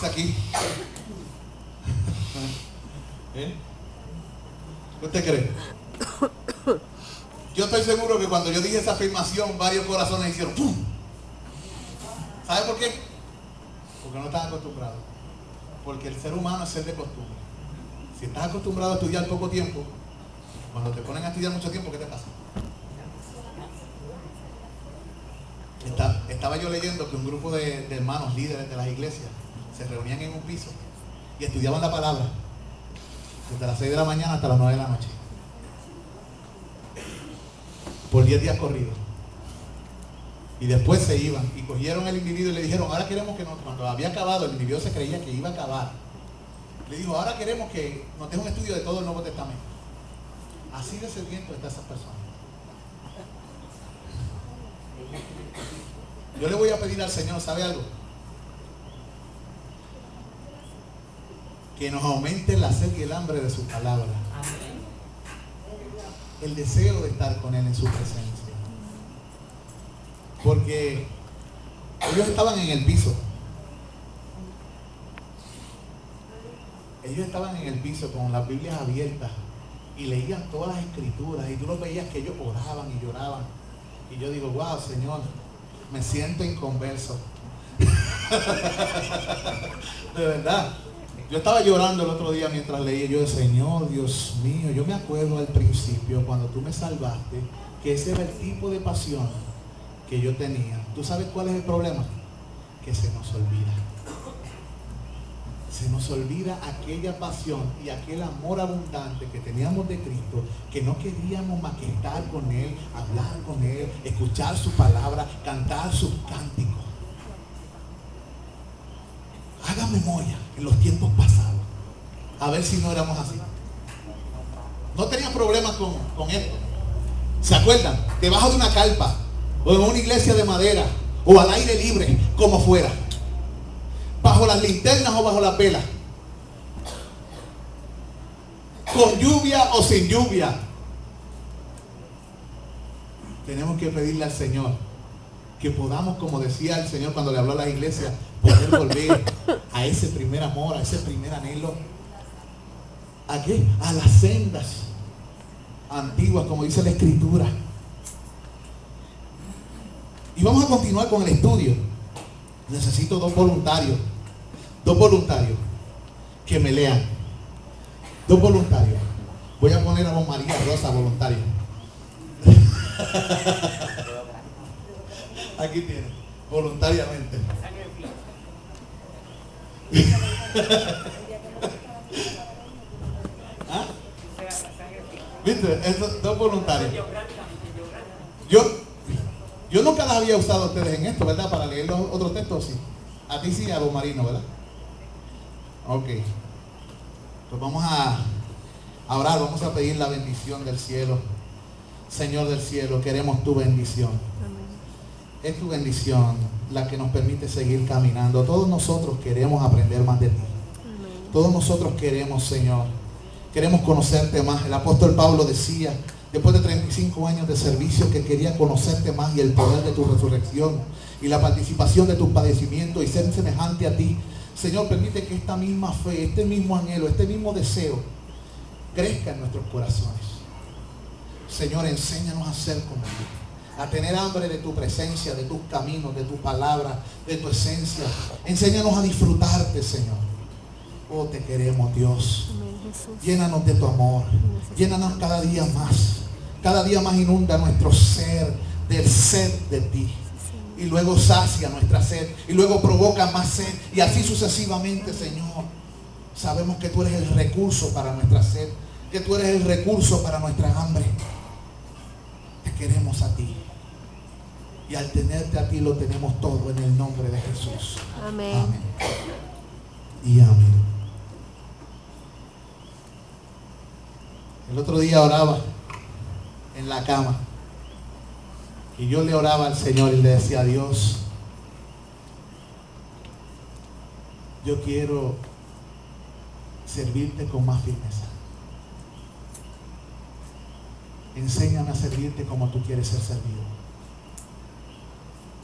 dice aquí? ¿Eh? ¿Qué usted cree? Yo estoy seguro que cuando yo dije esa afirmación, varios corazones hicieron ¡pum! ¿Sabe por qué? Porque no están acostumbrados. Porque el ser humano es ser de costumbre. Si estás acostumbrado a estudiar poco tiempo, cuando te ponen a estudiar mucho tiempo, ¿qué te pasa? Estaba yo leyendo que un grupo de hermanos líderes de las iglesias se reunían en un piso y estudiaban la palabra desde las 6 de la mañana hasta las 9 de la noche por 10 días corridos, y después se iban y cogieron al individuo y le dijeron, ahora queremos que cuando había acabado, el individuo se creía que iba a acabar, le dijo, ahora queremos que nos dé un estudio de todo el Nuevo Testamento. Así de sediento está esa persona. Yo le voy a pedir al Señor, ¿sabe algo? Que nos aumente la sed y el hambre de su palabra. El deseo de estar con Él en su presencia. Porque ellos estaban en el piso. Ellos estaban en el piso con las Biblias abiertas y leían todas las escrituras, y tú los veías que ellos oraban y lloraban. Y yo digo, wow, Señor, me siento inconverso. De verdad. Yo estaba llorando el otro día mientras leía. Yo decía, Señor, Dios mío, yo me acuerdo al principio cuando tú me salvaste, que ese era el tipo de pasión que yo tenía. ¿Tú sabes cuál es el problema? Que se nos olvida. Se nos olvida aquella pasión y aquel amor abundante que teníamos de Cristo, que no queríamos más que estar con Él, hablar con Él, escuchar su palabra, cantar sus cánticos. Haga memoria en los tiempos pasados, a ver si no éramos así. No tenían problemas con esto. ¿Se acuerdan? Debajo de una carpa, o en una iglesia de madera, o al aire libre, como fuera, bajo las linternas o bajo las velas, con lluvia o sin lluvia. Tenemos que pedirle al Señor que podamos, como decía el Señor cuando le habló a la iglesia, poder volver a ese primer amor, a ese primer anhelo. ¿A qué? A las sendas antiguas, como dice la Escritura. Y vamos a continuar con el estudio. Necesito dos voluntarios que me lean. Dos voluntarios. Voy a poner a Don María Rosa voluntario. Aquí tiene, voluntariamente. ¿Ah? ¿Viste? Estos dos voluntarios. Yo nunca las había usado a ustedes en esto, ¿verdad? Para leer los otros textos, sí. A ti sí, a Don Marino, ¿verdad? Ok. Pues vamos a orar, vamos a pedir la bendición del cielo. Señor del cielo, queremos tu bendición. Es tu bendición la que nos permite seguir caminando. Todos nosotros queremos aprender más de ti. Todos nosotros queremos, Señor, queremos conocerte más. El apóstol Pablo decía, después de 35 años de servicio, que quería conocerte más y el poder de tu resurrección y la participación de tus padecimientos y ser semejante a ti. Señor, permite que esta misma fe, este mismo anhelo, este mismo deseo crezca en nuestros corazones. Señor, enséñanos a ser como tú, a tener hambre de tu presencia, de tus caminos, de tu palabra, de tu esencia. Enséñanos a disfrutarte, Señor. Oh, te queremos, Dios. Llénanos de tu amor. Llénanos cada día más. Cada día más inunda nuestro ser del sed de ti. Y luego sacia nuestra sed. Y luego provoca más sed. Y así sucesivamente, Señor. Sabemos que tú eres el recurso para nuestra sed. Que tú eres el recurso para nuestra hambre. Te queremos a ti. Y al tenerte a ti lo tenemos todo en el nombre de Jesús. Amén. Amén. Y amén. El otro día oraba en la cama. Y yo le oraba al Señor y le decía a Dios, yo quiero servirte con más firmeza. Enséñame a servirte como tú quieres ser servido.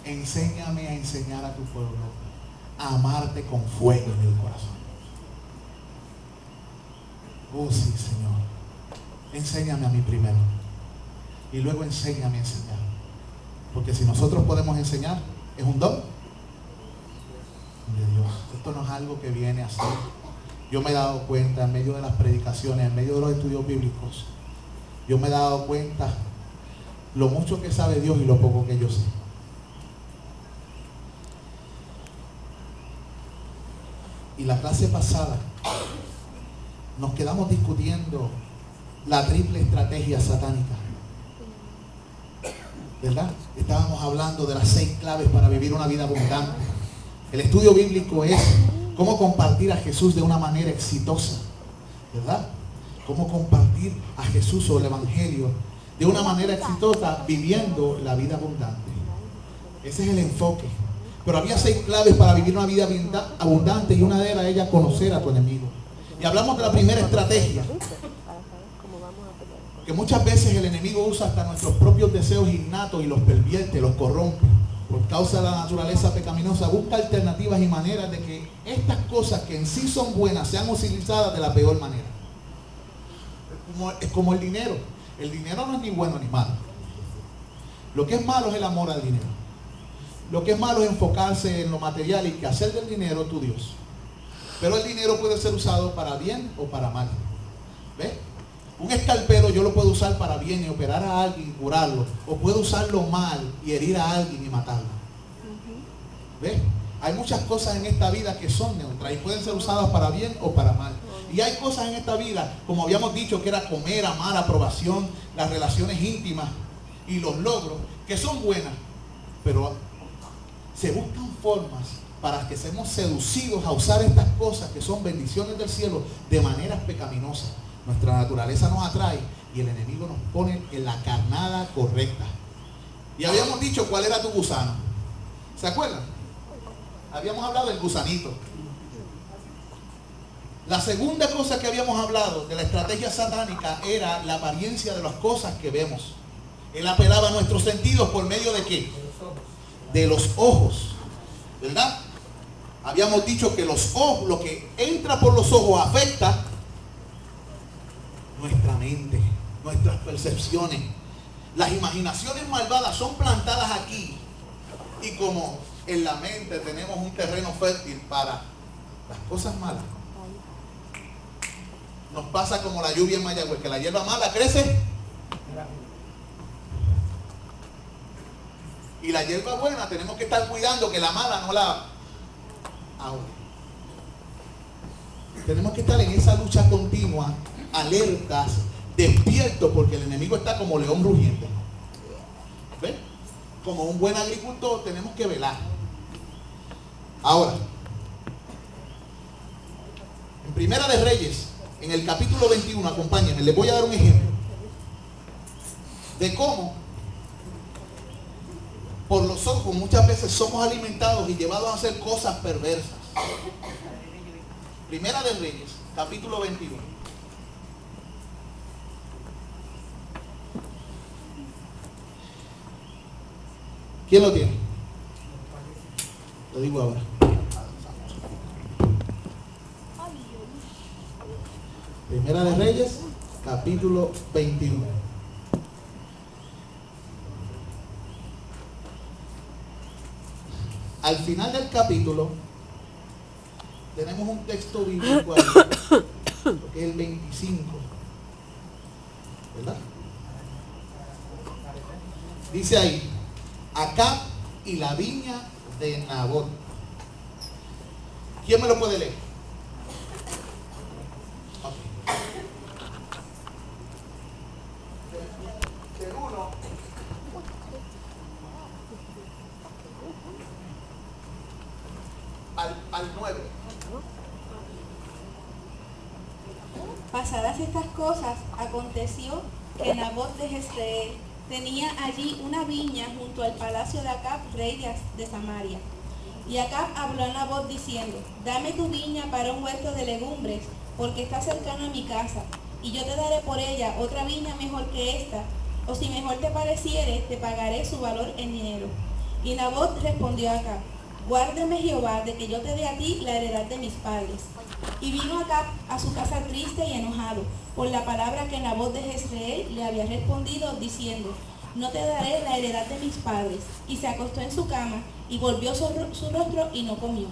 Enséñame a enseñar a tu pueblo a amarte con fuego en el corazón. Oh sí, Señor. Enséñame a mí primero. Y luego enséñame a enseñar. Porque si nosotros podemos enseñar, es un don de Dios. Esto no es algo que viene así. Yo me he dado cuenta en medio de las predicaciones, en medio de los estudios bíblicos, yo me he dado cuenta lo mucho que sabe Dios y lo poco que yo sé. Y la clase pasada nos quedamos discutiendo la triple estrategia satánica, ¿verdad? Estábamos hablando de las 6 claves para vivir una vida abundante. El estudio bíblico es cómo compartir a Jesús de una manera exitosa, ¿verdad? Cómo compartir a Jesús o el Evangelio de una manera exitosa viviendo la vida abundante. Ese es el enfoque. Pero había 6 claves para vivir una vida abundante y una de ellas era conocer a tu enemigo. Y hablamos de la primera estrategia, que muchas veces el enemigo usa hasta nuestros propios deseos innatos y los pervierte, los corrompe. Por causa de la naturaleza pecaminosa, busca alternativas y maneras de que estas cosas que en sí son buenas sean utilizadas de la peor manera. Es como el dinero. El dinero no es ni bueno ni malo. Lo que es malo es el amor al dinero. Lo que es malo es enfocarse en lo material y que hacer del dinero tu Dios. Pero el dinero puede ser usado para bien o para mal. ¿Ves? Un escalpelo yo lo puedo usar para bien y operar a alguien y curarlo. O puedo usarlo mal y herir a alguien y matarlo. ¿Ves? Hay muchas cosas en esta vida que son neutras y pueden ser usadas para bien o para mal. Y hay cosas en esta vida, como habíamos dicho, que era comer, amar, aprobación, las relaciones íntimas y los logros, que son buenas. Pero se buscan formas para que seamos seducidos a usar estas cosas que son bendiciones del cielo de maneras pecaminosas. Nuestra naturaleza nos atrae y el enemigo nos pone en la carnada correcta. Y habíamos dicho cuál era tu gusano. ¿Se acuerdan? Habíamos hablado del gusanito. La segunda cosa que habíamos hablado de la estrategia satánica era la apariencia de las cosas que vemos. Él apelaba a nuestros sentidos por medio de ¿qué? De los ojos, ¿verdad? Habíamos dicho que los ojos, lo que entra por los ojos afecta nuestra mente, nuestras percepciones. Las imaginaciones malvadas son plantadas aquí. Y como en la mente tenemos un terreno fértil para las cosas malas, nos pasa como la lluvia en Mayagüez, que la hierba mala crece y la hierba buena tenemos que estar cuidando que la mala no la ahogue. Tenemos que estar en esa lucha continua, alertas, despiertos, porque el enemigo está como león rugiente. ¿Ven? Como un buen agricultor tenemos que velar. Ahora, en Primera de Reyes, en el capítulo 21, acompáñenme, les voy a dar un ejemplo de cómo por los ojos muchas veces somos alimentados y llevados a hacer cosas perversas. Primera de Reyes, capítulo 21. ¿Quién lo tiene? Lo digo ahora. Primera de Reyes, capítulo 21. Al final del capítulo tenemos un texto bíblico ahí, que es el 25, ¿verdad? Dice ahí, Acab y la viña de Nabot. ¿Quién me lo puede leer? Del 1 al 9. Pasadas estas cosas, aconteció que Nabot de Jezreel tenía allí una viña junto al palacio de Acab, rey de Samaria. Y Acab habló a Nabot diciendo, dame tu viña para un huerto de legumbres, porque está cercano a mi casa, y yo te daré por ella otra viña mejor que esta, o si mejor te pareciere, te pagaré su valor en dinero. Y Nabot respondió a Acab, guárdeme Jehová de que yo te dé a ti la heredad de mis padres. Y vino Acab a su casa triste y enojado por la palabra que Nabot de Jezreel le había respondido, diciendo: no te daré la heredad de mis padres. Y se acostó en su cama y volvió su rostro y no comió.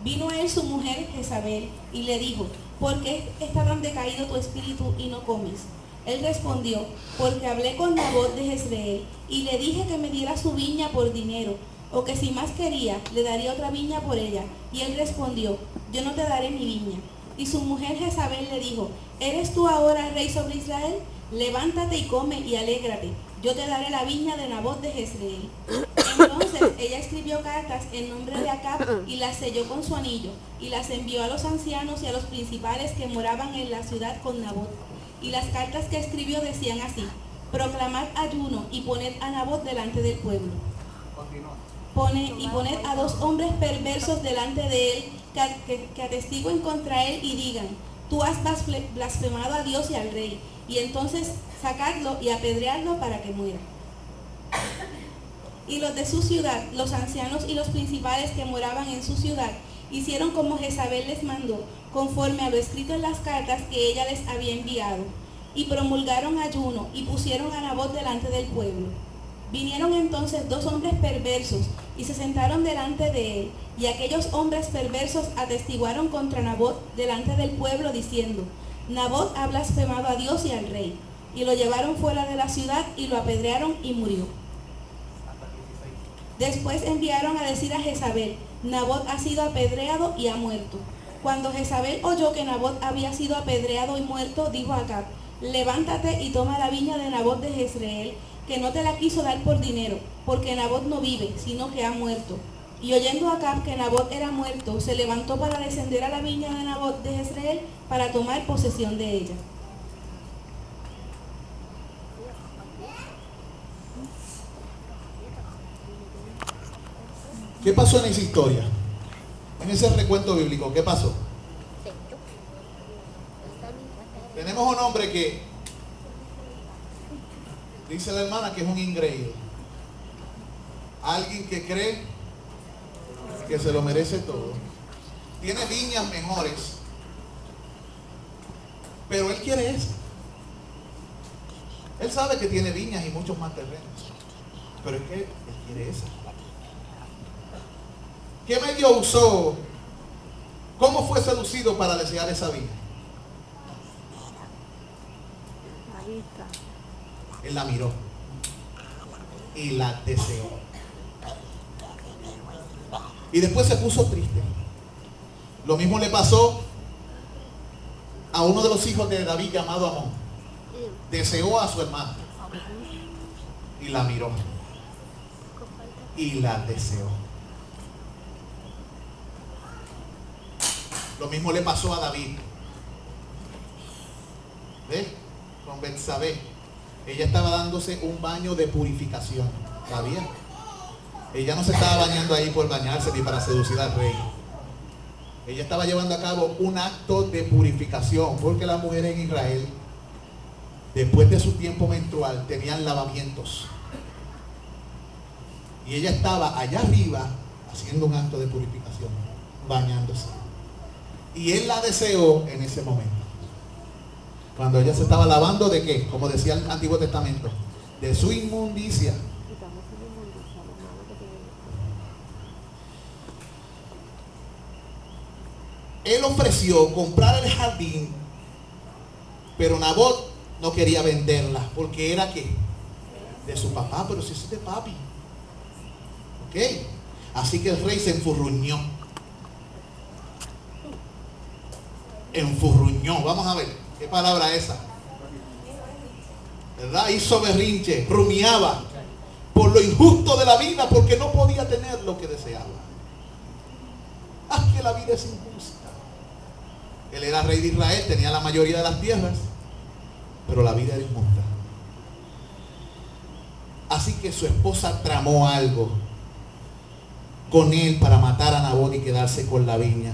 Vino a él su mujer Jezabel y le dijo: ¿por qué está tan decaído tu espíritu y no comes? Él respondió: porque hablé con Nabot de Jezreel y le dije que me diera su viña por dinero, o que si más quería, le daría otra viña por ella. Y él respondió: yo no te daré mi viña. Y su mujer Jezabel le dijo: ¿eres tú ahora rey sobre Israel? Levántate y come y alégrate, yo te daré la viña de Nabot de Jezreel. Entonces ella escribió cartas en nombre de Acab y las selló con su anillo, y las envió a los ancianos y a los principales que moraban en la ciudad con Nabot. Y las cartas que escribió decían así: proclamad ayuno y poned a Nabot delante del pueblo. Poned a 2 hombres perversos delante de él, que atestiguen contra él y digan: tú has blasfemado a Dios y al rey. Y entonces sacadlo y apedreadlo para que muera. Y los de su ciudad, los ancianos y los principales que moraban en su ciudad, hicieron como Jezabel les mandó, conforme a lo escrito en las cartas que ella les había enviado. Y promulgaron ayuno y pusieron a Nabot delante del pueblo. Vinieron entonces 2 hombres perversos y se sentaron delante de él. Y aquellos hombres perversos atestiguaron contra Nabot delante del pueblo, diciendo: Nabot ha blasfemado a Dios y al rey. Y lo llevaron fuera de la ciudad y lo apedrearon y murió. Después enviaron a decir a Jezabel: Nabot ha sido apedreado y ha muerto. Cuando Jezabel oyó que Nabot había sido apedreado y muerto, dijo a Acab: levántate y toma la viña de Nabot de Jezreel, que no te la quiso dar por dinero, porque Nabot no vive, sino que ha muerto. Y oyendo Acab que Nabot era muerto, se levantó para descender a la viña de Nabot de Jezreel para tomar posesión de ella. ¿Qué pasó en esa historia? En ese recuento bíblico, ¿qué pasó? Tenemos un hombre que dice la hermana que es un ingreído. Alguien que cree que se lo merece todo. Tiene viñas mejores, pero él quiere eso. Él sabe que tiene viñas y muchos más terrenos, pero es que él quiere esa. ¿Qué medio usó? ¿Cómo fue seducido para desear esa viña? Él la miró y la deseó. Y después se puso triste. Lo mismo le pasó a uno de los hijos de David llamado Amón. Deseó a su hermana y la miró y la deseó. Lo mismo le pasó a David. ¿Ves? Con Betsabé. Ella estaba dándose un baño de purificación. ¿Sabía? Ella no se estaba bañando ahí por bañarse ni para seducir al rey. Ella estaba llevando a cabo un acto de purificación, porque las mujeres en Israel, después de su tiempo menstrual, tenían lavamientos. Y ella estaba allá arriba haciendo un acto de purificación, bañándose. Y él la deseó en ese momento. Cuando ella se estaba lavando de qué, como decía el Antiguo Testamento, de su inmundicia. Él ofreció comprar el jardín, pero Nabot no quería venderla, porque era ¿qué? De su papá, pero si es de papi. ¿Ok? Así que el rey se enfurruñó. Enfurruñó, vamos a ver, ¿qué palabra es esa? ¿Verdad? Hizo berrinche, rumiaba por lo injusto de la vida, porque no podía tener lo que deseaba. ¡Ah, que la vida es injusta! Él era rey de Israel, tenía la mayoría de las tierras, pero la vida era injusta. Así que su esposa tramó algo con él para matar a Nabot y quedarse con la viña.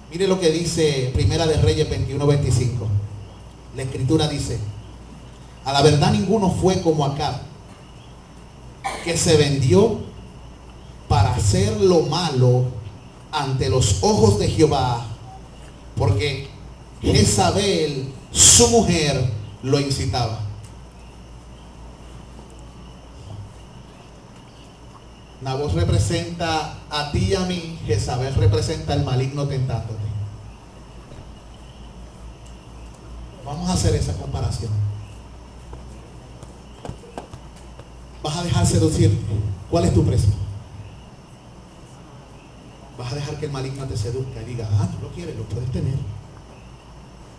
Mire lo que dice Primera de Reyes 21:25. La escritura dice: a la verdad ninguno fue como Acab, que se vendió para hacer lo malo ante los ojos de Jehová, porque Jezabel, su mujer, lo incitaba. Nabot representa a ti y a mí, Jezabel representa al maligno tentándote. Vamos a hacer esa comparación. ¿Vas a dejar seducirte? ¿Cuál es tu precio? ¿Vas a dejar que el maligno te seduzca y diga, ah, tú lo quieres, lo puedes tener?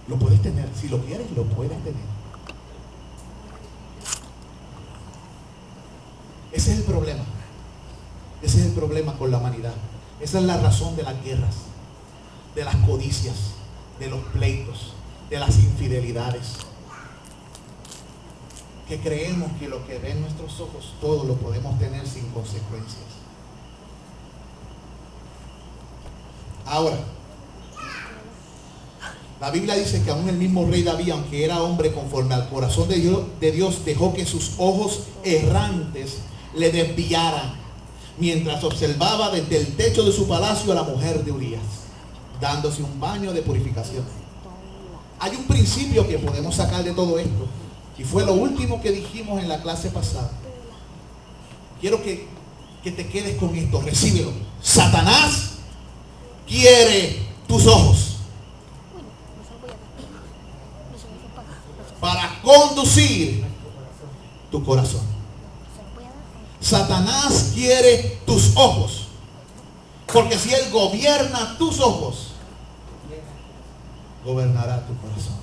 Lo puedes tener, si lo quieres, lo puedes tener. Ese es el problema. Ese es el problema con la humanidad. Esa es la razón de las guerras, de las codicias, de los pleitos, de las infidelidades. Que creemos que lo que ven nuestros ojos, todo lo podemos tener sin consecuencias. Ahora, la Biblia dice que aún el mismo rey David, aunque era hombre conforme al corazón de Dios, dejó que sus ojos errantes le desviaran, mientras observaba desde el techo de su palacio a la mujer de Urías, dándose un baño de purificación. Hay un principio que podemos sacar de todo esto, y fue lo último que dijimos en la clase pasada. Quiero que te quedes con esto, recíbelo. Satanás quiere tus ojos para conducir tu corazón. Satanás quiere tus ojos, porque si él gobierna tus ojos, gobernará tu corazón.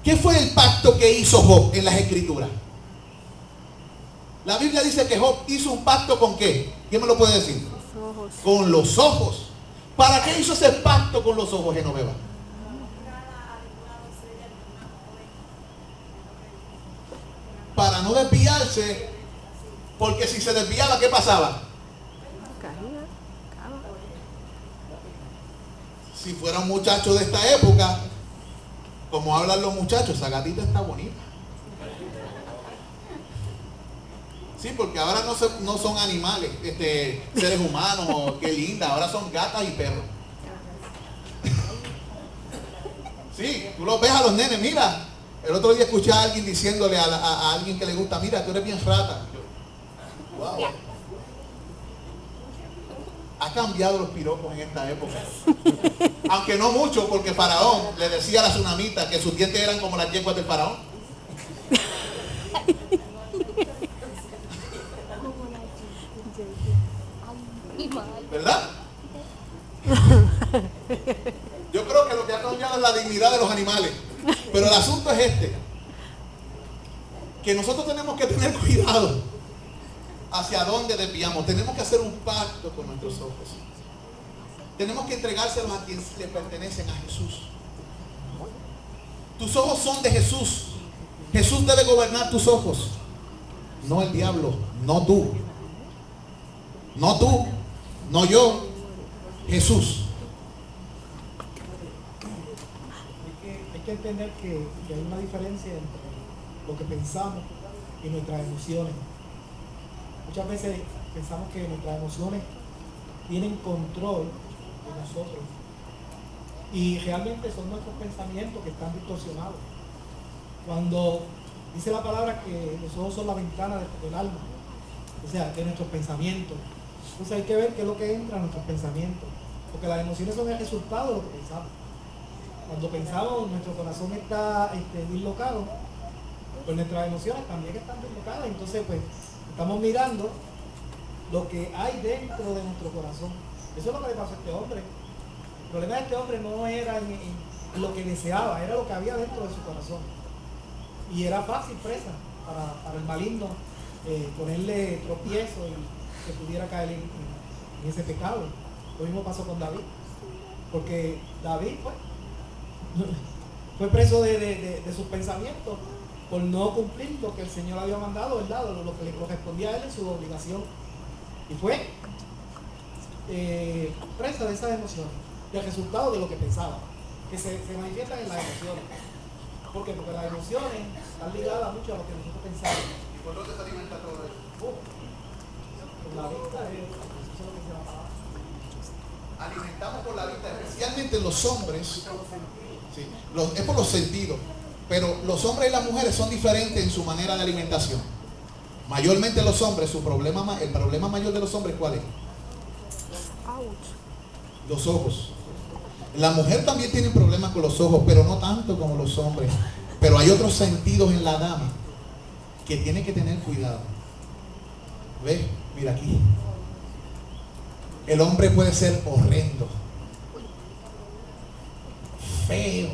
¿Qué fue el pacto que hizo Job en las Escrituras? La Biblia dice que Job hizo un pacto ¿con qué? ¿Quién me lo puede decir? Con los ojos. ¿Para qué hizo ese pacto con los ojos, Genoveva? Para no desviarse, porque si se desviaba, ¿qué pasaba? Si fuera un muchacho de esta época, como hablan los muchachos, esa gatita está bonita. Sí, porque ahora no son animales, seres humanos, oh, qué linda, ahora son gatas y perros. Sí, tú los ves a los nenes, mira. El otro día escuché a alguien diciéndole a alguien que le gusta, mira, tú eres bien rata. Yo, wow. Ha cambiado los piropos en esta época. Aunque no mucho, porque Faraón le decía a la tsunamita que sus dientes eran como las yeguas del faraón. ¿Verdad? Yo creo que lo que ha cambiado es la dignidad de los animales. Pero el asunto es que nosotros tenemos que tener cuidado hacia dónde desviamos. Tenemos que hacer un pacto con nuestros ojos. Tenemos que entregárselos a quienes le pertenecen a Jesús. Tus ojos son de Jesús. Jesús debe gobernar tus ojos, no el diablo, no tú. No tú, no yo, Jesús. Hay que entender que hay una diferencia entre lo que pensamos y nuestras emociones. Muchas veces pensamos que nuestras emociones tienen control de nosotros y realmente son nuestros pensamientos que están distorsionados. Cuando dice la palabra que los ojos son la ventana del alma, o sea, de nuestros pensamientos. Entonces hay que ver qué es lo que entra en nuestros pensamientos, porque las emociones son el resultado de lo que pensamos. Cuando pensamos, nuestro corazón está dislocado, pues nuestras emociones también están dislocadas. Entonces pues estamos mirando lo que hay dentro de nuestro corazón. Eso es lo que le pasó a este hombre. El problema de este hombre no era en lo que deseaba, era lo que había dentro de su corazón. Y era fácil presa para el maligno ponerle tropiezo y que pudiera caer en ese pecado. Lo mismo pasó con David, porque David fue preso de sus pensamientos por no cumplir lo que el Señor había mandado, ¿verdad? Lo que le correspondía a él en su obligación, y fue presa de esas emociones, del resultado de lo que pensaba, que se manifiestan en las emociones. ¿Por qué? Porque las emociones están ligadas mucho a lo que nosotros pensamos. ¿Y por dónde se alimenta todo eso? la vista es, eso es lo que se llama. Alimentamos por la vista, especialmente los hombres. Sí, es por los sentidos. Pero los hombres y las mujeres son diferentes en su manera de alimentación. Mayormente los hombres, el problema mayor de los hombres, ¿cuál es? Los ojos. La mujer también tiene problemas con los ojos, pero no tanto como los hombres. Pero hay otros sentidos en la dama que tiene que tener cuidado. ¿Ves? Mira aquí. El hombre puede ser horrendo, feo,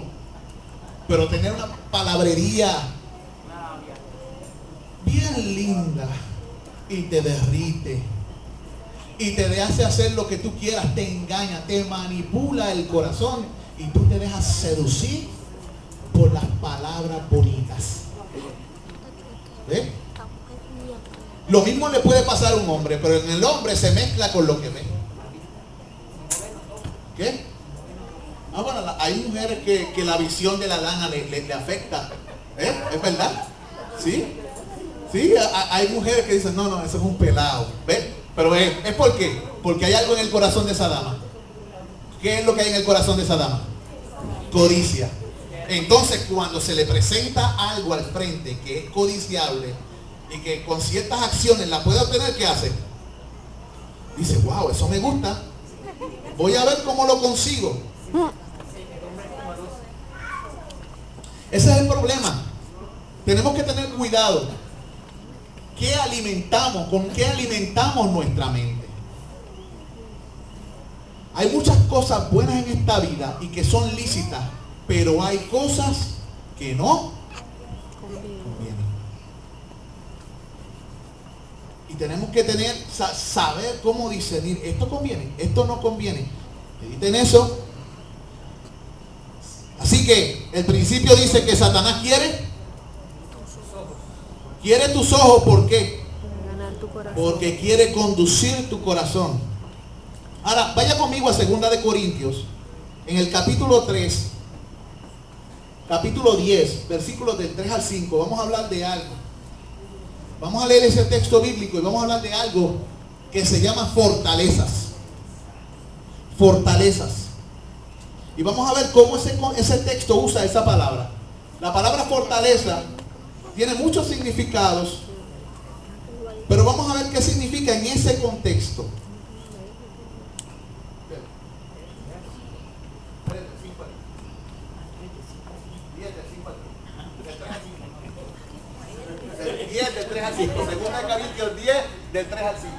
pero tener una palabrería bien linda y te derrite y te hace hacer lo que tú quieras, te engaña, te manipula el corazón y tú te dejas seducir por las palabras bonitas. ¿Ves? Lo mismo le puede pasar a un hombre, pero en el hombre se mezcla con lo que ve. ¿Qué? Bueno, hay mujeres que la visión de la lana le afecta. ¿Es verdad? ¿Sí? Sí, hay mujeres que dicen, no, eso es un pelado. ¿Ves? Pero ¿es por qué? Porque hay algo en el corazón de esa dama. ¿Qué es lo que hay en el corazón de esa dama? Codicia. Entonces, cuando se le presenta algo al frente que es codiciable y que con ciertas acciones la puede obtener, ¿qué hace? Dice, wow, eso me gusta. Voy a ver cómo lo consigo. Ese es el problema. Tenemos que tener cuidado. ¿Qué alimentamos? ¿Con qué alimentamos nuestra mente? Hay muchas cosas buenas en esta vida y que son lícitas, pero hay cosas que no convienen. Y tenemos que saber cómo discernir. Esto conviene, esto no conviene. Mediten eso. Así que el principio dice que Satanás quiere tus ojos. ¿Por qué? Porque quiere conducir tu corazón. Ahora, vaya conmigo a 2 de Corintios, en el capítulo 3, capítulo 10, versículos del 3 al 5. Vamos a hablar de algo. Vamos a leer ese texto bíblico y vamos a hablar de algo que se llama fortalezas. Fortalezas. Y vamos a ver cómo ese texto usa esa palabra. La palabra fortaleza tiene muchos significados, pero vamos a ver qué significa en ese contexto. Del 10 del 3 al 5. Segunda de Corintios 10 del 3 al 5.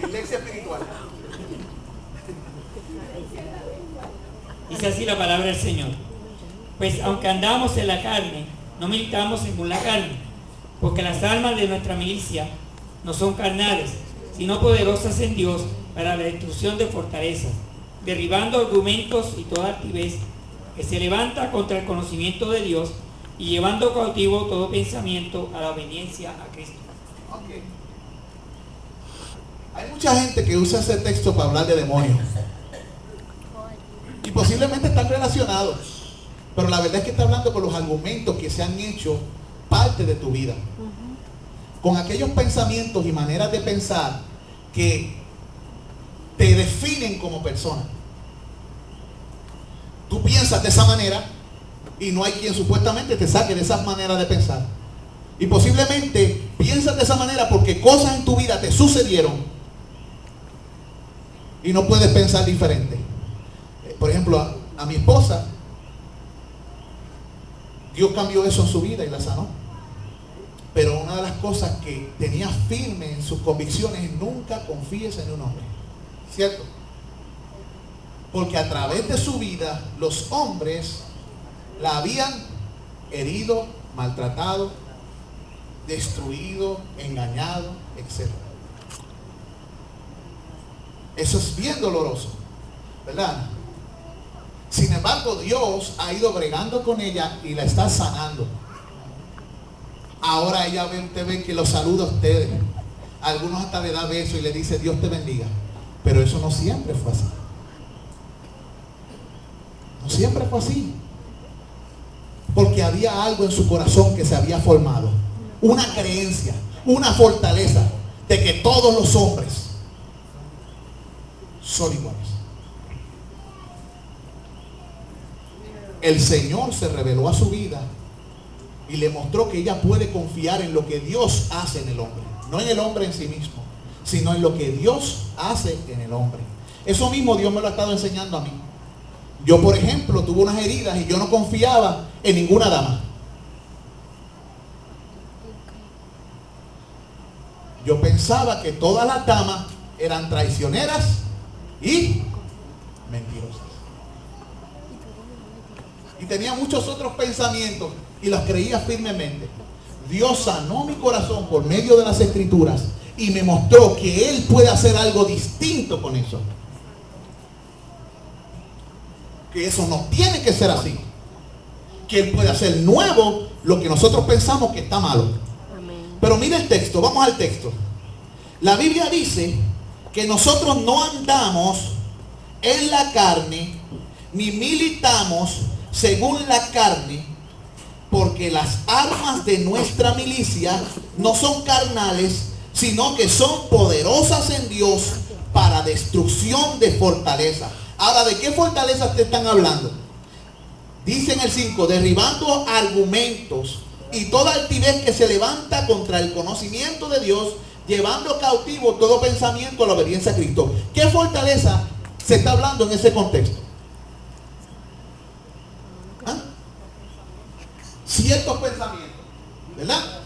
Dislexia espiritual. Dice así la palabra del Señor. Pues aunque andamos en la carne, no militamos según la carne, porque las armas de nuestra milicia no son carnales, sino poderosas en Dios para la destrucción de fortalezas, derribando argumentos y toda altivez que se levanta contra el conocimiento de Dios y llevando cautivo todo pensamiento a la obediencia a Cristo. Okay. Hay mucha gente que usa ese texto para hablar de demonios. Y posiblemente están relacionados. Pero la verdad es que está hablando con los argumentos que se han hecho parte de tu vida. Con aquellos pensamientos y maneras de pensar que te definen como persona. Tú piensas de esa manera y no hay quien supuestamente te saque de esas maneras de pensar. Y posiblemente piensas de esa manera porque cosas en tu vida te sucedieron y no puedes pensar diferente. Por ejemplo, a mi esposa, Dios cambió eso en su vida y la sanó. Pero una de las cosas que tenía firme en sus convicciones es nunca confíes en un hombre. ¿Cierto? Porque a través de su vida los hombres la habían herido, maltratado, destruido, engañado, etc. Eso es bien doloroso, ¿verdad? Sin embargo, Dios ha ido bregando con ella y la está sanando. Ahora usted ve que los saluda a ustedes. Algunos hasta le da beso y le dice Dios te bendiga. Pero eso no siempre fue así. No siempre fue así. Porque había algo en su corazón que se había formado. una creencia, una fortaleza de que todos los hombres son iguales. El Señor se reveló a su vida y le mostró que ella puede confiar en lo que Dios hace en el hombre, no en el hombre en sí mismo, sino en lo que Dios hace en el hombre. Eso mismo Dios me lo ha estado enseñando a mí. Yo, por ejemplo, tuve unas heridas y yo no confiaba en ninguna dama. Yo pensaba que todas las damas eran traicioneras y mentirosas. Y tenía muchos otros pensamientos y los creía firmemente. Dios sanó mi corazón por medio de las Escrituras y me mostró que Él puede hacer algo distinto con eso. Que eso no tiene que ser así. Que Él puede hacer nuevo lo que nosotros pensamos que está malo. Pero mira el texto, vamos al texto. La Biblia dice que nosotros no andamos en la carne, ni militamos según la carne, porque las armas de nuestra milicia no son carnales, sino que son poderosas en Dios para destrucción de fortaleza. Ahora, ¿de qué fortalezas te están hablando? Dice en el 5, derribando argumentos y toda altivez que se levanta contra el conocimiento de Dios, llevando cautivo todo pensamiento a la obediencia a Cristo. ¿Qué fortaleza se está hablando en ese contexto? ¿Ah? Ciertos pensamientos, ¿verdad?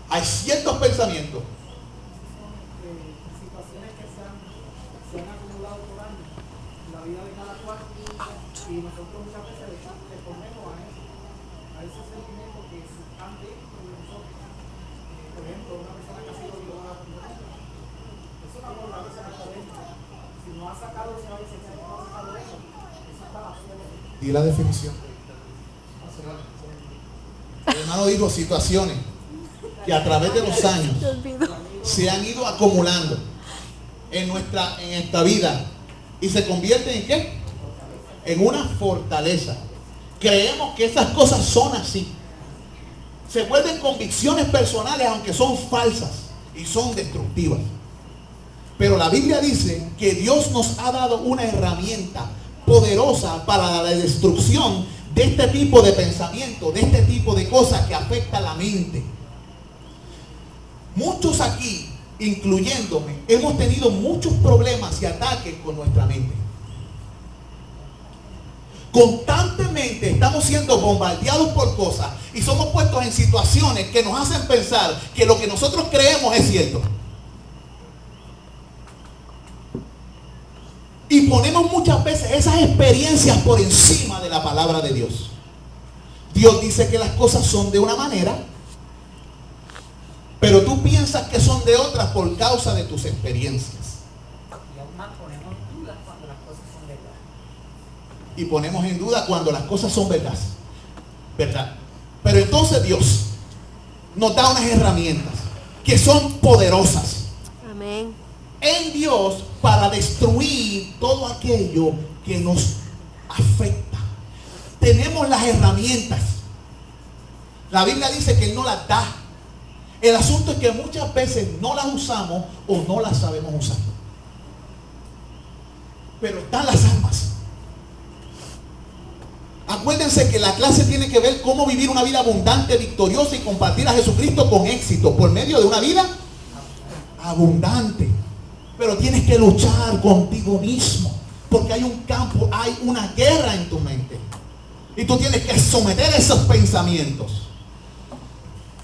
Hay ciertos pensamientos. Situaciones que se han acumulado por años en la vida de cada cual, y nosotros muchas veces le ponemos a ese sentimiento que están dentro de nosotros. Por ejemplo, una persona que ha sido violada por una mujer, eso no por la vez que está dentro. Si no ha sacado esa vez, si no ha sacado eso está afuera. Y la definición. El hermano dijo situaciones que a través de los años se han ido acumulando en esta vida y se convierten en ¿qué? En una fortaleza. Creemos que esas cosas son así. Se vuelven convicciones personales, aunque son falsas y son destructivas. Pero la Biblia dice que Dios nos ha dado una herramienta poderosa para la destrucción de este tipo de pensamiento, de este tipo de cosas que afectan la mente. Muchos aquí, incluyéndome, hemos tenido muchos problemas y ataques con nuestra mente. Constantemente estamos siendo bombardeados por cosas y somos puestos en situaciones que nos hacen pensar que lo que nosotros creemos es cierto. Y ponemos muchas veces esas experiencias por encima de la palabra de Dios. Dios dice que las cosas son de una manera, pero tú piensas que son de otras por causa de tus experiencias. Y aún más ponemos en duda cuando las cosas son verdad. Y ponemos en duda cuando las cosas son verdad. Pero entonces Dios nos da unas herramientas que son poderosas. Amén. En Dios para destruir todo aquello que nos afecta. Tenemos las herramientas. La Biblia dice que Él no las da. El asunto es que muchas veces no las usamos o no las sabemos usar. Pero están las armas. Acuérdense que la clase tiene que ver cómo vivir una vida abundante, victoriosa y compartir a Jesucristo con éxito por medio de una vida abundante. Pero tienes que luchar contigo mismo, porque hay un campo, hay una guerra en tu mente. Y tú tienes que someter esos pensamientos.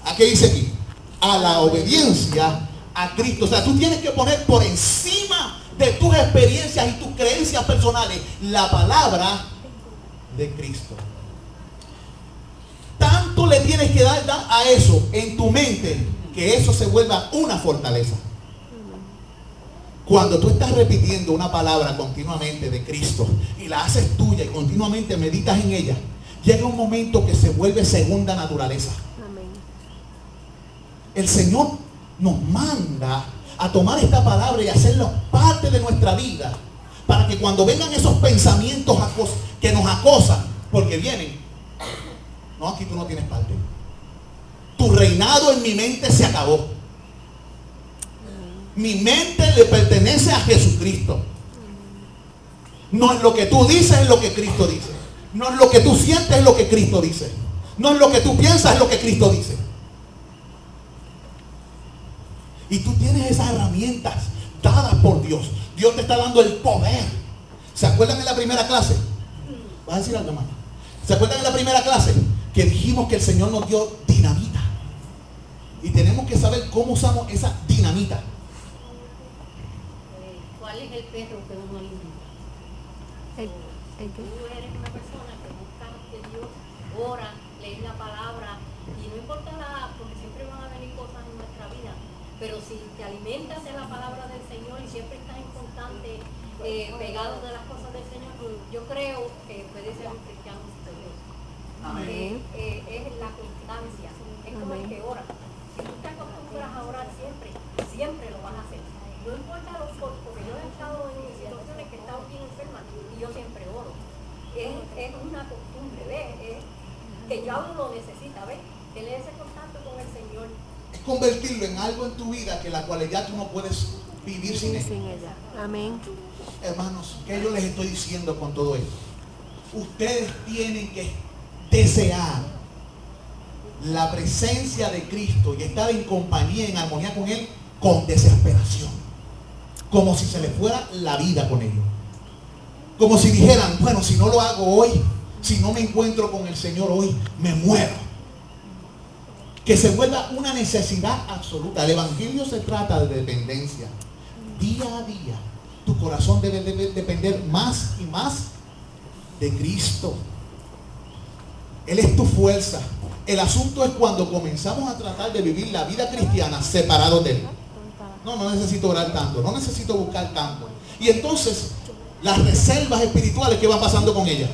¿A qué dice aquí? A la obediencia a Cristo. O sea, tú tienes que poner por encima de tus experiencias y tus creencias personales la palabra de Cristo. Tanto le tienes que dar a eso en tu mente que eso se vuelva una fortaleza. Cuando tú estás repitiendo una palabra continuamente de Cristo y la haces tuya y continuamente meditas en ella, llega un momento que se vuelve segunda naturaleza. Amén. El Señor nos manda a tomar esta palabra y hacerla parte de nuestra vida, para que cuando vengan esos pensamientos que nos acosan, porque vienen, no, aquí tú no tienes parte. Tu reinado en mi mente se acabó. Mi mente le pertenece a Jesucristo. No es lo que tú dices, es lo que Cristo dice. No es lo que tú sientes, es lo que Cristo dice. No es lo que tú piensas, es lo que Cristo dice. Y tú tienes esas herramientas dadas por Dios. Dios te está dando el poder. ¿Se acuerdan en la primera clase? ¿Vas a decir algo, hermano? ¿Se acuerdan en la primera clase que dijimos que el Señor nos dio dinamita? Y tenemos que saber cómo usamos esa dinamita. ¿Cuál es el perro que uno alimenta? Tú eres una persona que busca de Dios, ora, lees la palabra y no importa porque siempre van a venir cosas en nuestra vida, pero si te alimentas de la palabra del Señor y siempre estás en constante pegado de las cosas del Señor, yo creo que puede ser un cristiano victorioso. Es la constancia, es como el que ora. Si tú te acostumbras a orar siempre, siempre lo vas a hacer. No importa porque yo he estado en situaciones que he estado bien enferma y yo siempre oro. Es una costumbre, ¿ves? Que ya uno lo necesita, ¿ves? Tener ese contacto con el Señor. Es convertirlo en algo en tu vida que la cual ya tú no puedes vivir sin ella. Amén. Hermanos, ¿qué yo les estoy diciendo con todo esto? Ustedes tienen que desear la presencia de Cristo y estar en compañía, en armonía con Él, con desesperación. Como si se les fuera la vida con ellos. Como si dijeran, bueno, si no lo hago hoy, si no me encuentro con el Señor hoy, me muero. Que se vuelva una necesidad absoluta. El Evangelio se trata de dependencia. Día a día, tu corazón debe depender más y más de Cristo. Él es tu fuerza. El asunto es cuando comenzamos a tratar de vivir la vida cristiana separados de Él. No necesito orar tanto, no necesito buscar tanto. Y entonces, las reservas espirituales, ¿qué va pasando con ellas?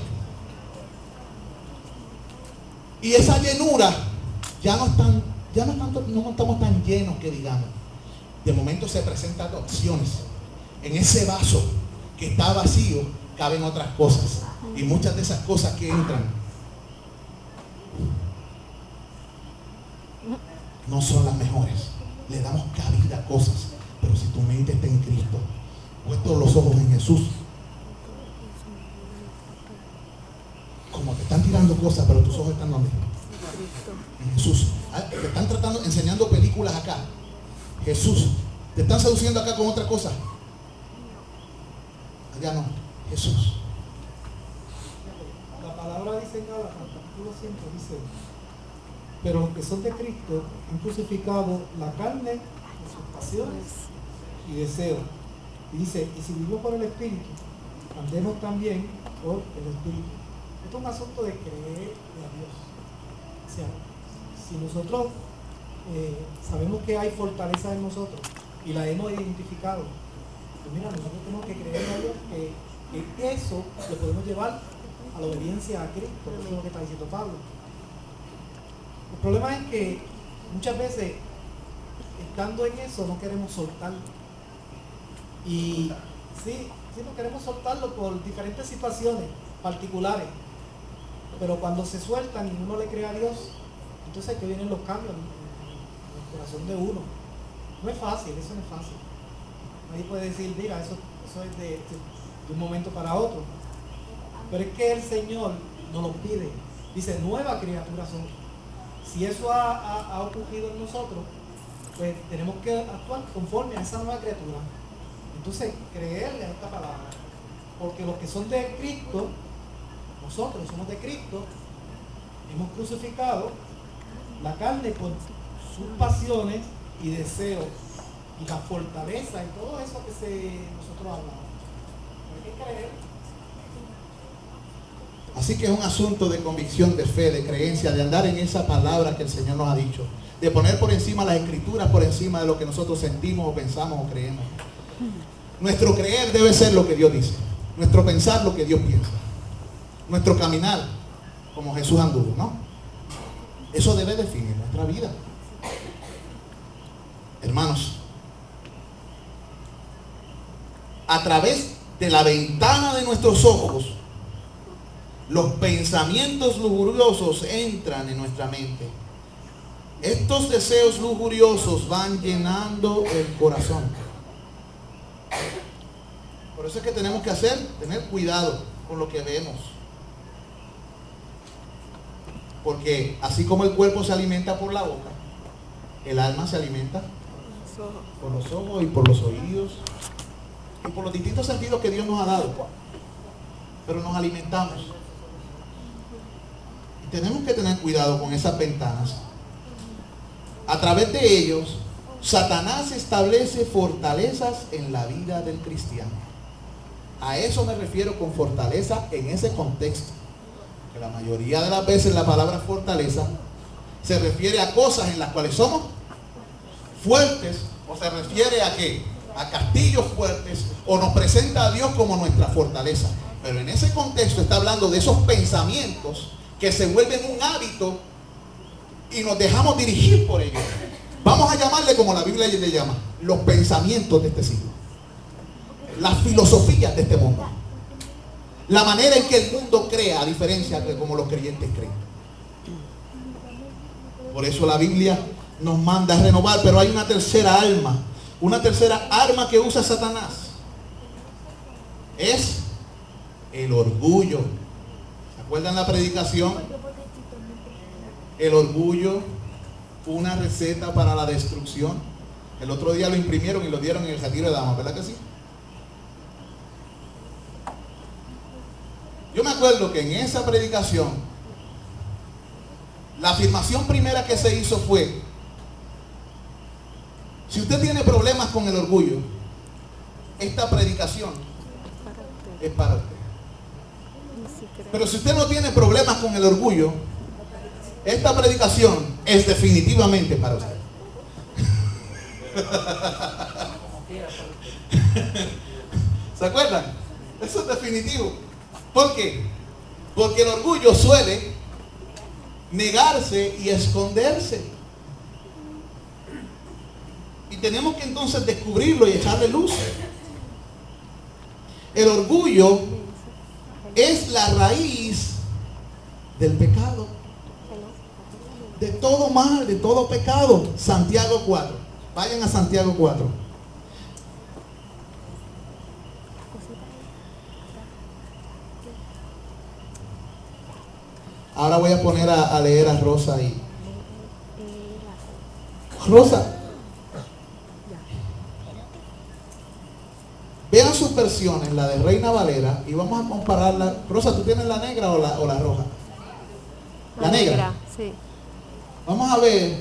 Y esa llenura no estamos tan llenos que digamos. De momento se presentan opciones. En ese vaso que está vacío caben otras cosas. Y muchas de esas cosas que entran no son las mejores. Le damos cabida a cosas. Pero si tu mente está en Cristo, puestos los ojos en Jesús, como te están tirando cosas, pero tus ojos están donde? En Jesús. Te están enseñando películas acá. Jesús. Te están seduciendo acá con otra cosa. Allá no. Jesús. La palabra dice en Gálatas, capítulo 5, dice: pero los que son de Cristo han crucificado la carne con sus pasiones y deseos. Y dice, y si vivimos por el Espíritu, andemos también por el Espíritu. Esto es un asunto de creer a Dios. O sea, si nosotros sabemos que hay fortaleza en nosotros y la hemos identificado, pues mira, nosotros tenemos que creer a Dios que eso lo podemos llevar a la obediencia a Cristo. Eso es lo que está diciendo Pablo. El problema es que muchas veces, estando en eso, no queremos soltarlo. Y sí, no queremos soltarlo por diferentes situaciones particulares. Pero cuando se sueltan y uno le cree a Dios, entonces que vienen los cambios en el corazón de uno. No es fácil, eso no es fácil. Nadie puede decir, mira, eso es de un momento para otro. Pero es que el Señor nos lo pide. Dice, nueva criatura son. Si eso ha ocurrido en nosotros, pues tenemos que actuar conforme a esa nueva criatura. Entonces, creerle a esta palabra. Porque los que son de Cristo, nosotros somos de Cristo, hemos crucificado la carne con sus pasiones y deseos y la fortaleza y todo eso que nosotros hablamos. Hay que creer. Así que es un asunto de convicción, de fe, de creencia, de andar en esa palabra que el Señor nos ha dicho, de poner por encima las escrituras, por encima de lo que nosotros sentimos o pensamos o creemos. Nuestro creer debe ser lo que Dios dice, nuestro pensar lo que Dios piensa, nuestro caminar como Jesús anduvo, ¿no? Eso debe definir nuestra vida. Hermanos, a través de la ventana de nuestros ojos, los pensamientos lujuriosos entran en nuestra mente. Estos deseos lujuriosos van llenando el corazón. Por eso es que tenemos que tener cuidado con lo que vemos. Porque así como el cuerpo se alimenta por la boca, el alma se alimenta por los ojos y por los oídos y por los distintos sentidos que Dios nos ha dado. Pero nos alimentamos. Y tenemos que tener cuidado con esas ventanas. A través de ellos, Satanás establece fortalezas en la vida del cristiano. A eso me refiero con fortaleza en ese contexto. Que la mayoría de las veces la palabra fortaleza se refiere a cosas en las cuales somos fuertes, o se refiere a qué, a castillos fuertes, o nos presenta a Dios como nuestra fortaleza. Pero en ese contexto está hablando de esos pensamientos que se vuelven un hábito y nos dejamos dirigir por ellos. Vamos a llamarle como la Biblia le llama, los pensamientos de este siglo, las filosofías de este mundo, la manera en que el mundo crea, a diferencia de como los creyentes creen. Por eso la Biblia nos manda a renovar, pero hay una tercera arma que usa Satanás. Es el orgullo. ¿Se acuerdan la predicación? El orgullo, una receta para la destrucción. El otro día lo imprimieron y lo dieron en el retiro de damas, ¿verdad que sí? Yo me acuerdo que en esa predicación, la afirmación primera que se hizo fue: si usted tiene problemas con el orgullo, esta predicación es para usted. Pero si usted no tiene problemas con el orgullo, esta predicación es definitivamente para usted. ¿Se acuerdan? Eso es definitivo. ¿Por qué? Porque el orgullo suele negarse y esconderse. Y tenemos que entonces descubrirlo y echarle luz. El orgullo es la raíz del pecado. De todo mal, de todo pecado. Santiago 4. Vayan a Santiago 4. Ahora voy a poner a leer a Rosa ahí. Rosa, vean sus versiones, la de Reina Valera, y vamos a compararla. Rosa, ¿tú tienes la negra o la roja? La negra. Sí. Vamos a ver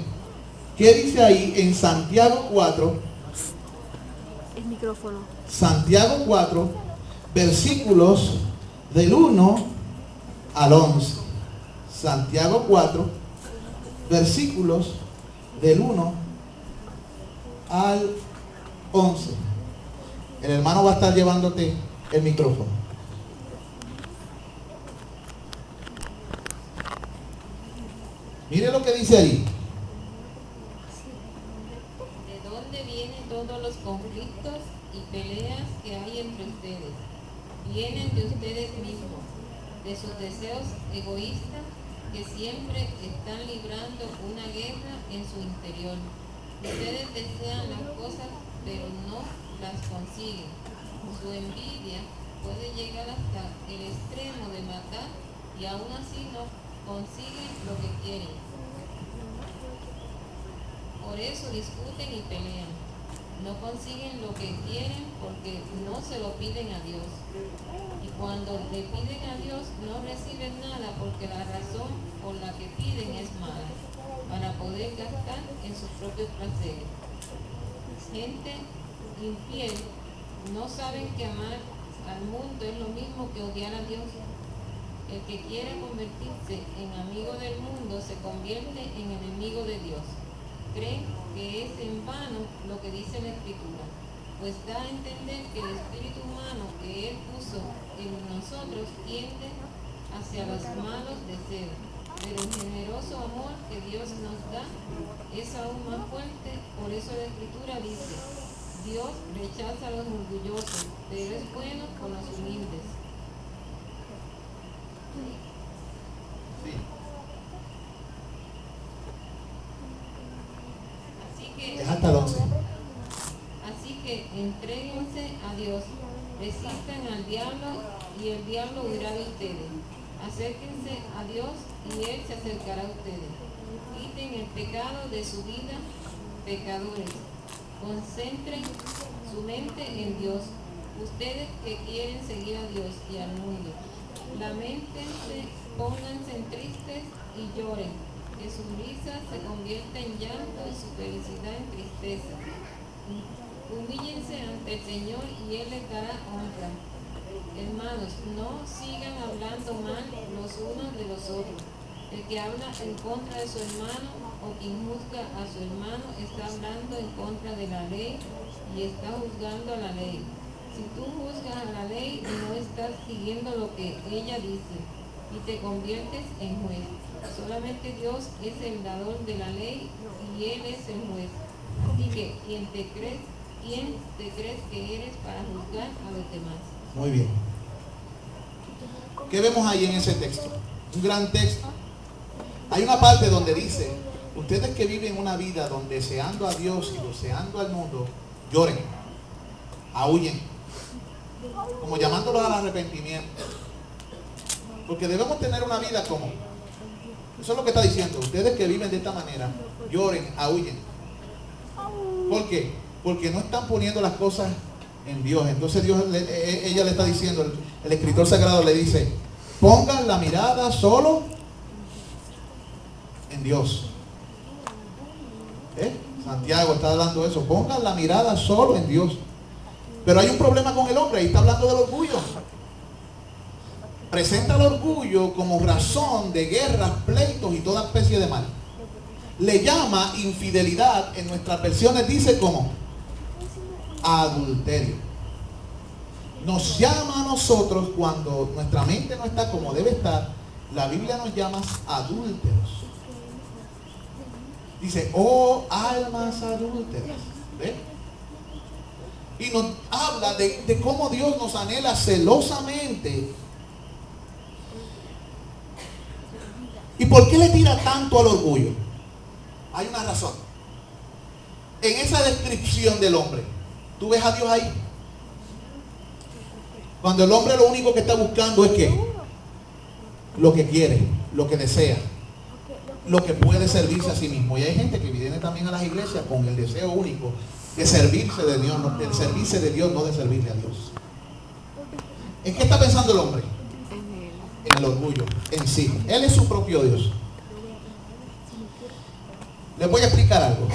qué dice ahí en Santiago 4. El micrófono. Santiago 4, versículos del 1 al 11. Santiago 4, versículos del 1 al 11. El hermano va a estar llevándote el micrófono. Mire lo que dice ahí. ¿De dónde vienen todos los conflictos y peleas que hay entre ustedes? Vienen de ustedes mismos, de sus deseos egoístas que siempre están librando una guerra en su interior. Ustedes desean las cosas, pero no las consiguen. Su envidia puede llegar hasta el extremo de matar y aún así no consiguen lo que quieren. Por eso discuten y pelean. No consiguen lo que quieren porque no se lo piden a Dios. Y cuando le piden a Dios no reciben nada porque la razón por la que piden es mala, para poder gastar en sus propios placeres. Gente infiel no saben que amar al mundo es lo mismo que odiar a Dios. El que quiere convertirse en amigo del mundo se convierte en enemigo de Dios. Creen que es en vano lo que dice la Escritura, pues da a entender que el espíritu humano que Él puso en nosotros tiende hacia los malos deseos, pero el generoso amor que Dios nos da es aún más fuerte. Por eso la Escritura dice: Dios rechaza a los orgullosos, pero es bueno con los humildes. Sí. a Dios. Resistan al diablo y el diablo huirá de ustedes. Acérquense a Dios y Él se acercará a ustedes. Quiten el pecado de su vida, pecadores. Concentren su mente en Dios. Ustedes que quieren seguir a Dios y al mundo, lamentense, pónganse tristes y lloren. Que su risa se convierta en llanto y su felicidad en tristeza. Humíllense ante el Señor y Él les dará honra. Hermanos, no sigan hablando mal los unos de los otros. El que habla en contra de su hermano o quien juzga a su hermano está hablando en contra de la ley y está juzgando a la ley. Si tú juzgas a la ley y no estás siguiendo lo que ella dice y te conviertes en juez. Solamente Dios es el dador de la ley y Él es el juez. Así que, ¿quién te crees que eres para juzgar a los demás? Muy bien. ¿Qué vemos ahí en ese texto? Un gran texto. Hay una parte donde dice, ustedes que viven una vida donde deseando a Dios y deseando al mundo, lloren, aúllen, como llamándolos al arrepentimiento. Porque debemos tener una vida como, eso es lo que está diciendo, ustedes que viven de esta manera, lloren, aúllen. ¿Por qué? Porque no están poniendo las cosas en Dios. Entonces ella le está diciendo, el escritor sagrado le dice, pongan la mirada solo en Dios. Santiago está hablando de eso, pongan la mirada solo en Dios. Pero hay un problema con el hombre, ahí está hablando del orgullo. Presenta el orgullo como razón de guerras, pleitos y toda especie de mal. Le llama infidelidad, en nuestras versiones dice como adulterio. Nos llama a nosotros cuando nuestra mente no está como debe estar. La Biblia nos llama adúlteros. Dice, oh almas adúlteras. ¿Ve? Y nos habla de cómo Dios nos anhela celosamente. ¿Y por qué le tira tanto al orgullo? Hay una razón. En esa descripción del hombre, ¿tú ves a Dios ahí? Cuando el hombre lo único que está buscando es ¿qué? Lo que quiere, lo que desea, lo que puede servirse a sí mismo. Y hay gente que viene también a las iglesias con el deseo único de servirse de Dios, no, de servirse de Dios, no de servirle a Dios. ¿En qué está pensando el hombre? En el orgullo, en sí. Él es su propio Dios. Les voy a explicar algo.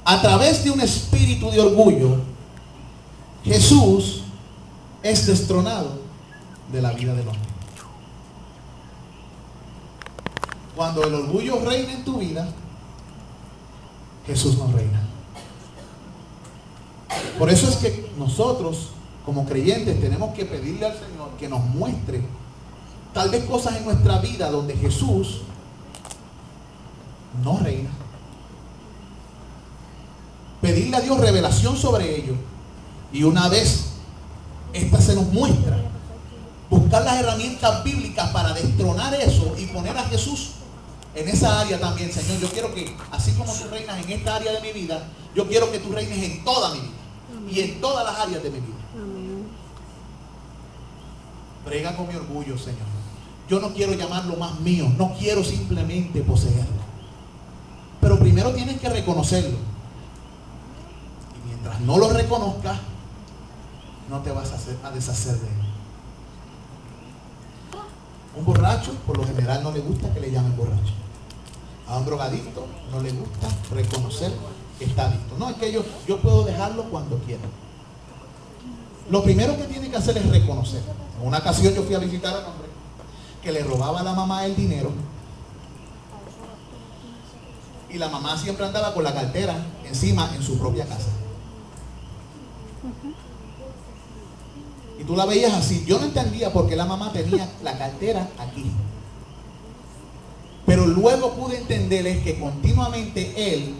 A través de un espíritu de orgullo, Jesús es destronado de la vida del hombre. Cuando el orgullo reina en tu vida, Jesús no reina. Por eso es que nosotros, como creyentes, tenemos que pedirle al Señor que nos muestre tal vez cosas en nuestra vida donde Jesús no reina. Pedirle a Dios revelación sobre ello. Y una vez esta se nos muestra, buscar las herramientas bíblicas para destronar eso y poner a Jesús en esa área también. Señor, yo quiero que, así como tú reinas en esta área de mi vida, yo quiero que tú reines en toda mi vida y en todas las áreas de mi vida. Brega con mi orgullo, Señor. Yo no quiero llamarlo más mío, no quiero simplemente poseerlo. Pero primero tienes que reconocerlo. Y mientras no lo reconozcas, no te vas a deshacer de él. Un borracho, por lo general, no le gusta que le llamen borracho. A un drogadicto no le gusta reconocer que está adicto. No, es que yo puedo dejarlo cuando quiera. Lo primero que tiene que hacer es reconocer. En una ocasión yo fui a visitar a un hombre que le robaba a la mamá el dinero. Y la mamá siempre andaba con la cartera encima en su propia casa. Y tú la veías así. Yo no entendía por qué la mamá tenía la cartera aquí. Pero luego pude entender es que continuamente él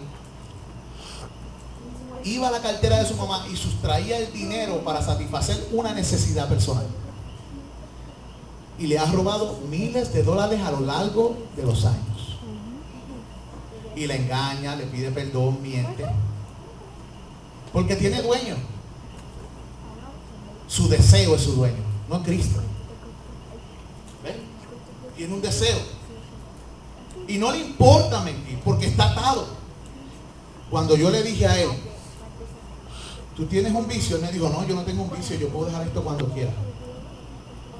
iba a la cartera de su mamá y sustraía el dinero para satisfacer una necesidad personal. Y le ha robado miles de dólares a lo largo de los años. Y la engaña, le pide perdón, miente. Porque tiene dueño. su deseo es su dueño, no Cristo. ¿Ven? Tiene un deseo. Y no le importa mentir, porque está atado. Cuando yo le dije a él, tú tienes un vicio, él me dijo, no, yo no tengo un vicio, yo puedo dejar esto cuando quiera.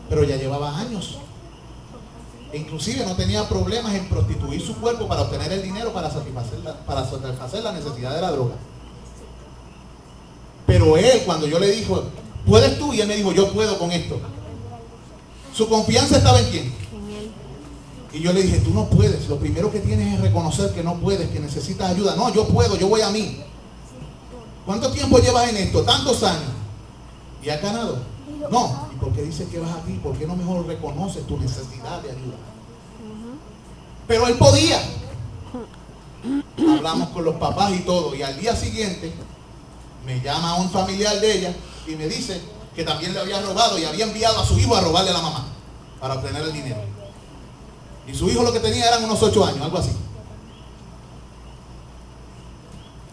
Pero ya llevaba años. E inclusive no tenía problemas en prostituir su cuerpo para obtener el dinero para satisfacer la necesidad de la droga. Pero él, cuando yo le dije, ¿puedes tú? Y él me dijo, yo puedo con esto. Su confianza estaba en quién. Y yo le dije, tú no puedes. Lo primero que tienes es reconocer que no puedes, que necesitas ayuda. No, yo puedo, yo voy a mí. ¿Cuánto tiempo llevas en esto? Tantos años. ¿Y has ganado? No. ¿Y por qué dices que vas a ti? ¿Por qué no mejor reconoces tu necesidad de ayuda? Pero él podía. Hablamos con los papás y todo. Y al día siguiente me llama un familiar de ella y me dice que también le había robado y había enviado a su hijo a robarle a la mamá para obtener el dinero. Y su hijo lo que tenía eran unos 8 años, algo así.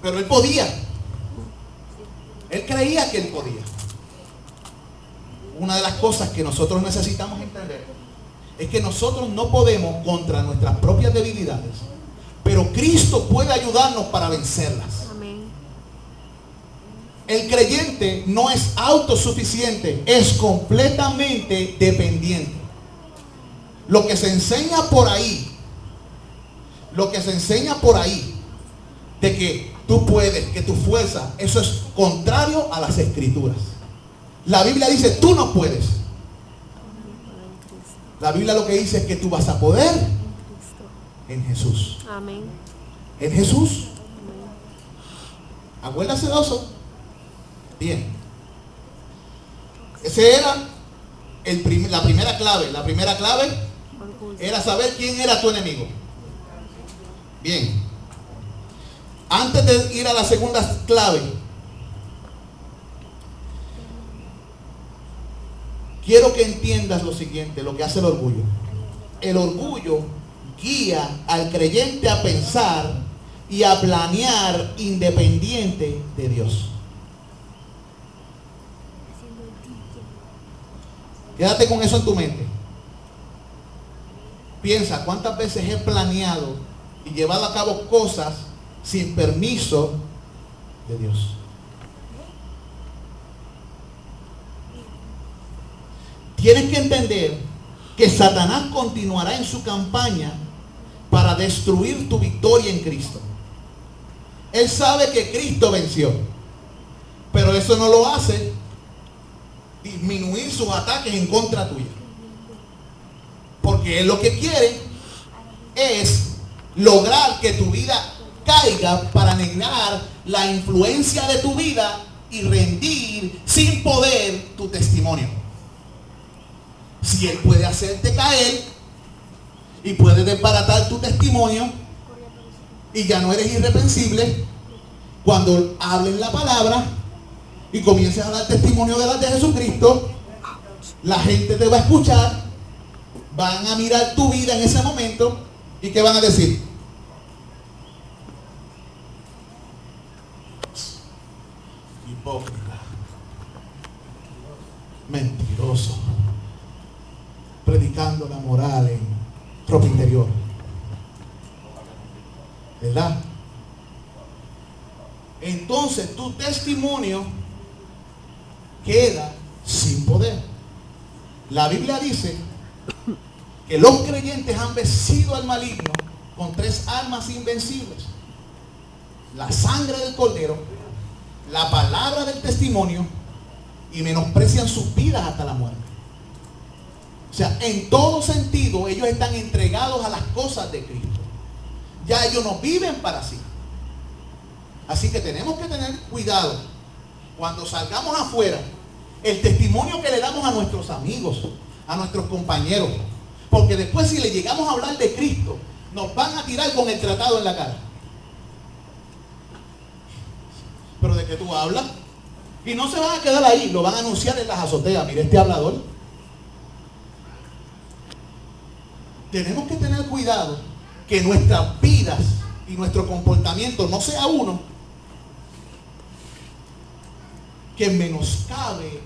Pero él podía. Él creía que él podía. Una de las cosas que nosotros necesitamos entender es que nosotros no podemos contra nuestras propias debilidades, pero Cristo puede ayudarnos para vencerlas. Amén. El creyente no es autosuficiente, es completamente dependiente. Lo que se enseña por ahí, de que tú puedes, que tu fuerza, eso es contrario a las Escrituras. La Biblia dice, tú no puedes. La Biblia lo que dice es que tú vas a poder en Jesús. Amén. En Jesús. Acuérdase de eso. Bien. Ese era la primera clave. La primera clave era saber quién era tu enemigo. Bien. Antes de ir a la segunda clave, quiero que entiendas lo siguiente, lo que hace el orgullo. El orgullo guía al creyente a pensar y a planear independiente de Dios. Quédate con eso en tu mente. Piensa cuántas veces he planeado y llevado a cabo cosas sin permiso de Dios. Tienes que entender que Satanás continuará en su campaña para destruir tu victoria en Cristo. Él sabe que Cristo venció, pero eso no lo hace disminuir sus ataques en contra tuya. Porque él lo que quiere es lograr que tu vida caiga para negar la influencia de tu vida y rendir sin poder tu testimonio. Si él puede hacerte caer y puede desbaratar tu testimonio y ya no eres irreprensible, cuando hables la palabra y comiences a dar testimonio delante de Jesucristo, la gente te va a escuchar, van a mirar tu vida en ese momento y ¿qué van a decir? Hipócrita, mentiroso, predicando la moral en ropa interior, ¿verdad? Entonces tu testimonio queda sin poder. La Biblia dice que los creyentes han vencido al maligno con 3 armas invencibles: la sangre del Cordero, la palabra del testimonio, y menosprecian sus vidas hasta la muerte. O sea, en todo sentido ellos están entregados a las cosas de Cristo. Ya ellos no viven para sí. Así que tenemos que tener cuidado cuando salgamos afuera, el testimonio que le damos a nuestros amigos, a nuestros compañeros, porque después si le llegamos a hablar de Cristo, nos van a tirar con el tratado en la cara. ¿Pero de qué tú hablas? Y no se van a quedar ahí, lo van a anunciar en las azoteas. Mire este hablador. Tenemos que tener cuidado que nuestras vidas y nuestro comportamiento no sea uno que menoscabe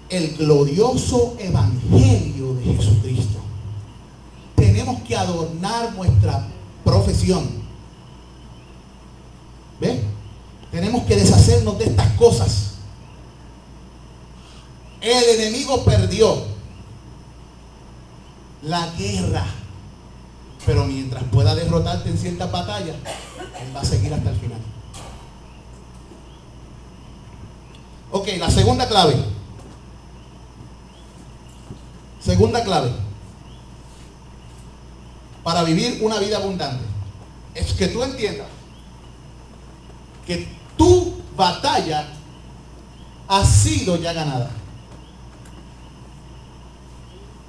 el glorioso evangelio de Jesucristo. Tenemos que adornar nuestra profesión. ¿Ves? Tenemos que deshacernos de estas cosas. El enemigo perdió la guerra, pero mientras pueda derrotarte en ciertas batallas, él va a seguir hasta el final. Ok, la segunda clave. Segunda clave para vivir una vida abundante es que tú entiendas que tu batalla ha sido ya ganada.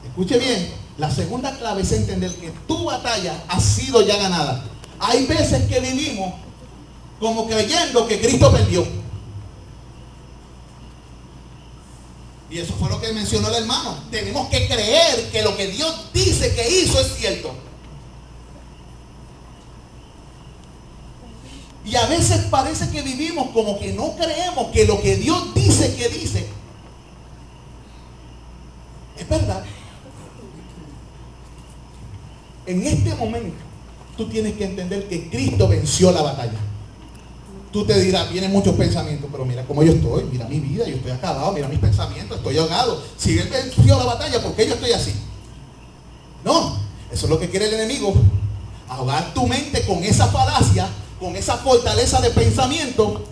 Escuche bien, la segunda clave es entender que tu batalla ha sido ya ganada. Hay veces que vivimos como creyendo que Cristo perdió. Y eso fue lo que mencionó el hermano. Tenemos que creer que lo que Dios dice que hizo es cierto. Y a veces parece que vivimos como que no creemos que lo que Dios dice que dice es verdad. En este momento tú tienes que entender que Cristo venció la batalla. Tú te dirás, vienen muchos pensamientos, pero mira cómo yo estoy, mira mi vida, yo estoy acabado, mira mis pensamientos, estoy ahogado. Si Él venció la batalla, ¿por qué yo estoy así? No, eso es lo que quiere el enemigo. Ahogar tu mente con esa falacia, con esa fortaleza de pensamiento,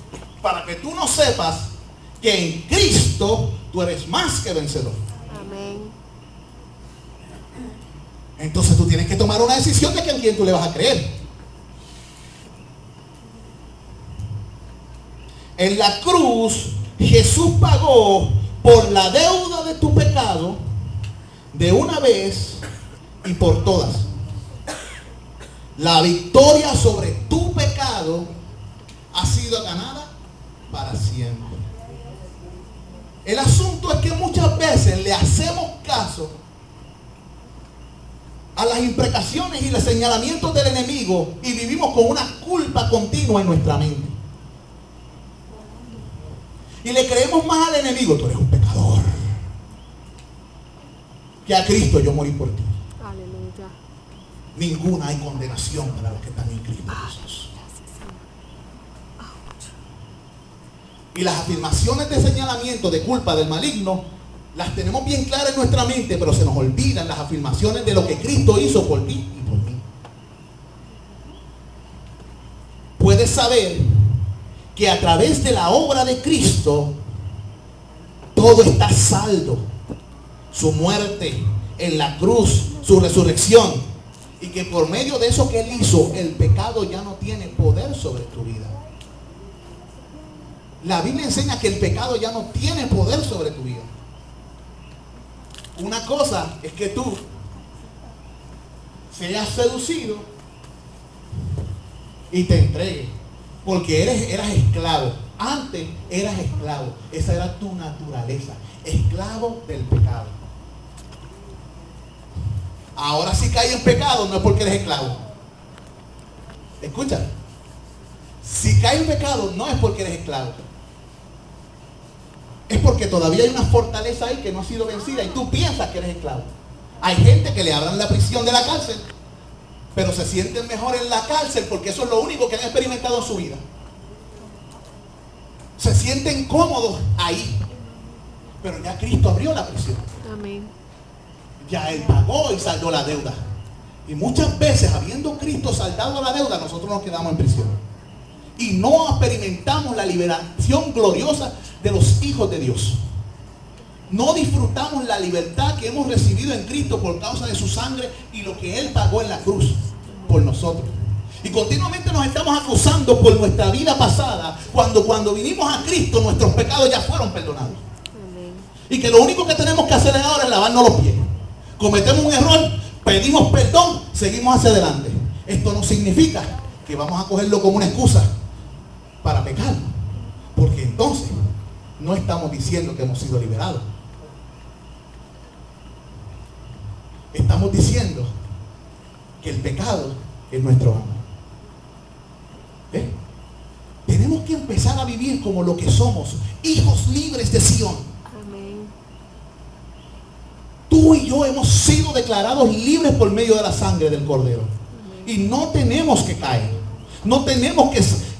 para que tú no sepas que en Cristo tú eres más que vencedor. Amén. Entonces tú tienes que tomar una decisión de que en quién tú le vas a creer. En la cruz, Jesús pagó por la deuda de tu pecado de una vez y por todas. La victoria sobre tu pecado ha sido ganada para siempre. El asunto es que muchas veces le hacemos caso a las imprecaciones y los señalamientos del enemigo y vivimos con una culpa continua en nuestra mente. Y le creemos más al enemigo, tú eres un pecador, que a Cristo yo morí por ti. Aleluya. Ninguna hay condenación para los que están en Cristo Jesús. Y las afirmaciones de señalamiento de culpa del maligno las tenemos bien claras en nuestra mente, pero se nos olvidan las afirmaciones de lo que Cristo hizo por ti y por mí. Puedes saber que a través de la obra de Cristo todo está saldo. Su muerte en la cruz, su resurrección, y que por medio de eso que Él hizo, el pecado ya no tiene poder sobre tu vida. La Biblia enseña que el pecado ya no tiene poder sobre tu vida. Una cosa es que tú seas seducido y te entregues, porque eras esclavo. Antes eras esclavo. Esa era tu naturaleza. Esclavo del pecado. Ahora si caes en pecado no es porque eres esclavo. Escucha. Si caes en pecado no es porque eres esclavo. Es porque todavía hay una fortaleza ahí que no ha sido vencida y tú piensas que eres esclavo. Hay gente que le abran la prisión de la cárcel, pero se sienten mejor en la cárcel porque eso es lo único que han experimentado en su vida. Se sienten cómodos ahí, pero ya Cristo abrió la prisión. Amén. Ya Él pagó y saldó la deuda. Y muchas veces, habiendo Cristo saldado la deuda, nosotros nos quedamos en prisión y no experimentamos la liberación gloriosa de los hijos de Dios. No disfrutamos la libertad que hemos recibido en Cristo por causa de su sangre y lo que Él pagó en la cruz por nosotros. Y continuamente nos estamos acusando por nuestra vida pasada, cuando vinimos a Cristo nuestros pecados ya fueron perdonados. Amén. Y que lo único que tenemos que hacer ahora es lavarnos los pies. Cometemos un error, pedimos perdón, seguimos hacia adelante. Esto no significa que vamos a cogerlo como una excusa para pecar, porque entonces no estamos diciendo que hemos sido liberados. Estamos diciendo que el pecado es nuestro amo. ¿Eh? Tenemos que empezar a vivir como lo que somos, hijos libres de Sión. Amén. y yo hemos sido declarados libres por medio de la sangre del Cordero. Y no tenemos que caer. No tenemos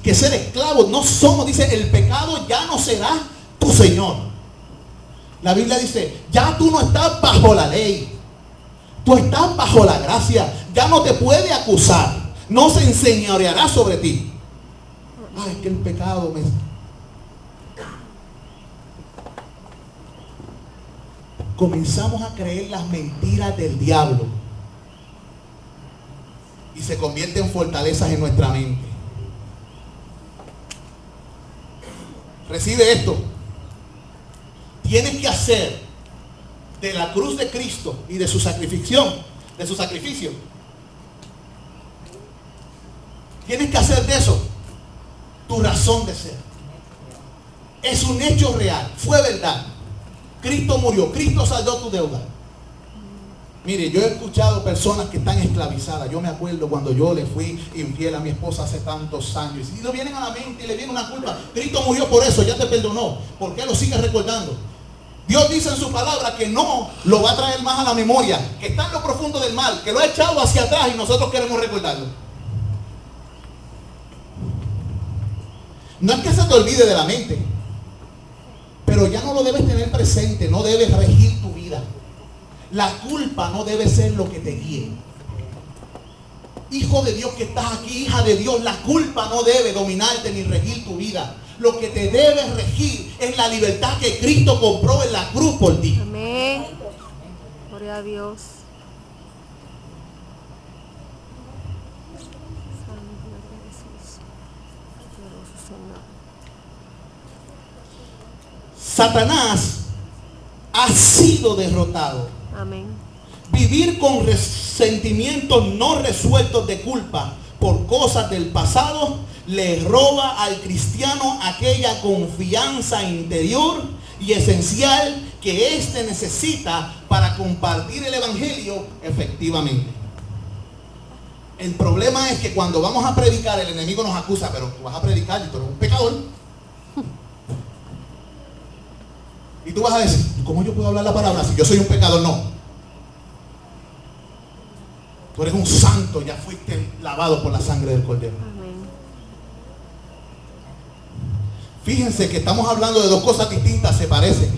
que ser esclavos. No somos, dice, el pecado ya no será tu Señor. La Biblia dice, ya tú no estás bajo la ley. Tú estás bajo la gracia. Ya no te puede acusar. No se enseñoreará sobre ti. Ay, es que el pecado me... Comenzamos a creer las mentiras del diablo. Y se convierte en fortalezas en nuestra mente. Recibe esto. Tienes que hacer de la cruz de Cristo y de su sacrificio, tienes que hacer de eso tu razón de ser. Es un hecho real, fue verdad. Cristo murió, Cristo saldó tu deuda. Mire, yo he escuchado personas que están esclavizadas. Yo me acuerdo cuando yo le fui infiel a mi esposa hace tantos años. Y le vienen a la mente y le viene una culpa. Cristo murió por eso, ya te perdonó. ¿Por qué lo sigues recordando? Dios dice en su palabra que no lo va a traer más a la memoria, que está en lo profundo del mal, que lo ha echado hacia atrás y nosotros queremos recordarlo. No es que se te olvide de la mente, pero ya no lo debes tener presente, no debes regir tu vida. La culpa no debe ser lo que te guíe. Hijo de Dios que estás aquí, hija de Dios, la culpa no debe dominarte ni regir tu vida. Lo que te debe regir es la libertad que Cristo compró en la cruz por ti. Amén. Gloria a Dios. Satanás ha sido derrotado. Amén. Vivir con resentimientos no resueltos de culpa por cosas del pasado le roba al cristiano aquella confianza interior y esencial que éste necesita para compartir el evangelio efectivamente. El problema es que cuando vamos a predicar, el enemigo nos acusa, pero tú vas a predicar y tú eres un pecador. Y tú vas a decir, ¿cómo yo puedo hablar la palabra si yo soy un pecador? No. Tú eres un santo, ya fuiste lavado por la sangre del Cordero. Amén. Fíjense que estamos hablando de dos cosas distintas, se parecen.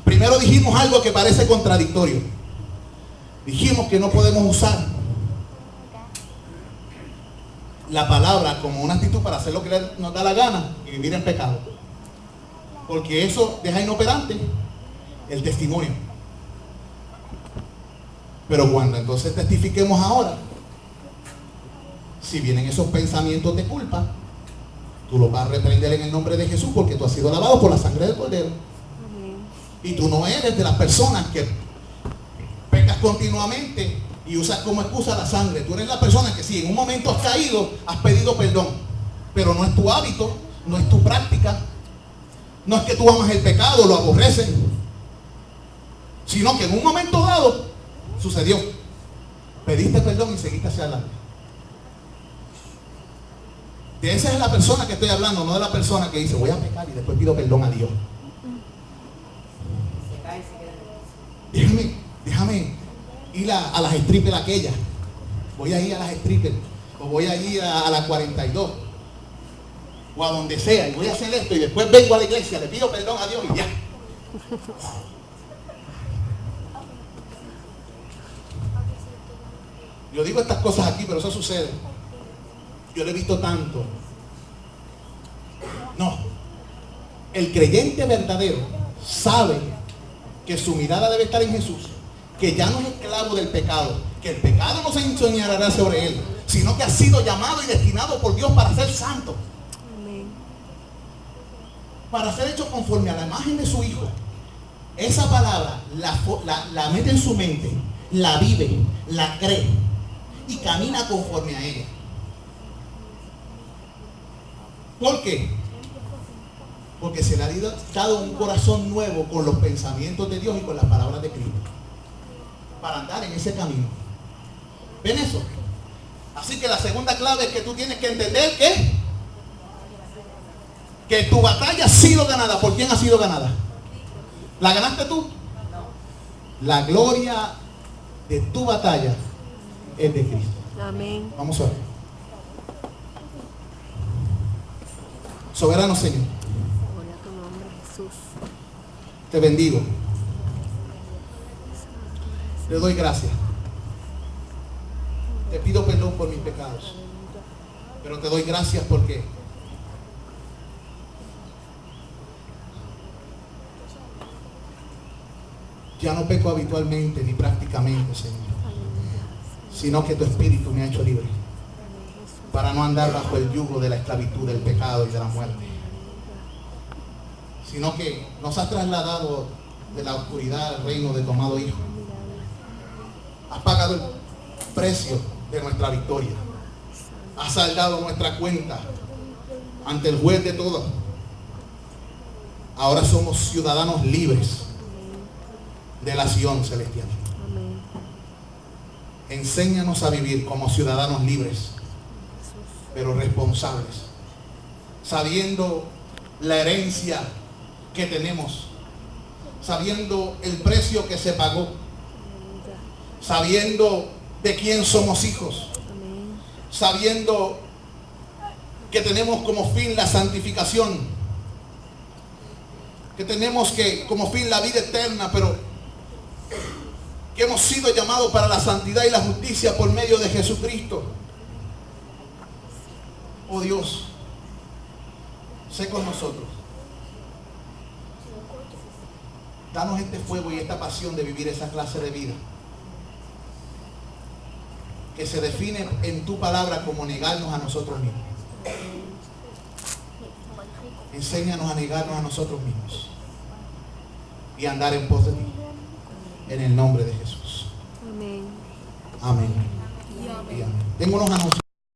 Primero dijimos algo que parece contradictorio. Dijimos que no podemos usar la palabra como una actitud para hacer lo que nos da la gana y vivir en pecado. Porque eso deja inoperante el testimonio. Pero cuando entonces testifiquemos ahora, si vienen esos pensamientos de culpa, tú los vas a reprender en el nombre de Jesús, porque tú has sido lavado por la sangre del Cordero. Amén. Y tú no eres de las personas que pecas continuamente y usas como excusa la sangre. Tú eres la persona que si en un momento has caído, has pedido perdón, pero no es tu hábito, no es tu práctica. No es que tú amas el pecado, lo aborreces, sino que en un momento dado sucedió. Pediste perdón y seguiste hacia adelante. De esa es la persona que estoy hablando, no de la persona que dice voy a pecar y después pido perdón a Dios. Déjame ir a las strippers aquellas. Voy a ir a las strippers o voy a ir a las 42 o a donde sea y voy a hacer esto y después vengo a la iglesia, le pido perdón a Dios y ya. Yo digo estas cosas aquí, pero eso sucede. Yo lo he visto tanto. No. El creyente verdadero sabe que su mirada debe estar en Jesús, que ya no es esclavo del pecado, que el pecado no se enseñará sobre él, sino que ha sido llamado y destinado por Dios para ser santo. Amén. Para ser hecho conforme a la imagen de su Hijo. Esa palabra la mete en su mente, la vive, la cree y camina conforme a ella. ¿Por qué? Porque se le ha dado un corazón nuevo con los pensamientos de Dios y con las palabras de Cristo, para andar en ese camino. ¿Ven eso? Así que la segunda clave es que tú tienes que entender que tu batalla ha sido ganada. ¿Por quién ha sido ganada? ¿La ganaste tú? La gloria de tu batalla es de Cristo. Amén. Vamos a ver. Soberano Señor, Gloria a tu nombre, Jesús. te bendigo. Te doy gracias. Te pido perdón por mis pecados. Pero te doy gracias porque ya no peco habitualmente ni prácticamente, Señor, sino que tu Espíritu me ha hecho libre para no andar bajo el yugo de la esclavitud, del pecado y de la muerte, sino que nos has trasladado de la oscuridad al reino de tu amado Hijo. Has pagado el precio de nuestra victoria. Has saldado nuestra cuenta ante el juez de todo. Ahora somos ciudadanos libres de la Sion celestial. Amén. Enséñanos a vivir como ciudadanos libres, pero responsables, sabiendo la herencia que tenemos, sabiendo el precio que se pagó, sabiendo de quién somos hijos, Amén. sabiendo que tenemos como fin la santificación, que tenemos que como fin la vida eterna, pero que hemos sido llamados para la santidad y la justicia por medio de Jesucristo. Oh Dios, sé con nosotros. Danos este fuego y esta pasión de vivir esa clase de vida que se define en tu palabra como negarnos a nosotros mismos. Enséñanos a negarnos a nosotros mismos y andar en pos de ti. En el nombre de Jesús. Amén. Amén. Y amén. Tengo unos anuncios.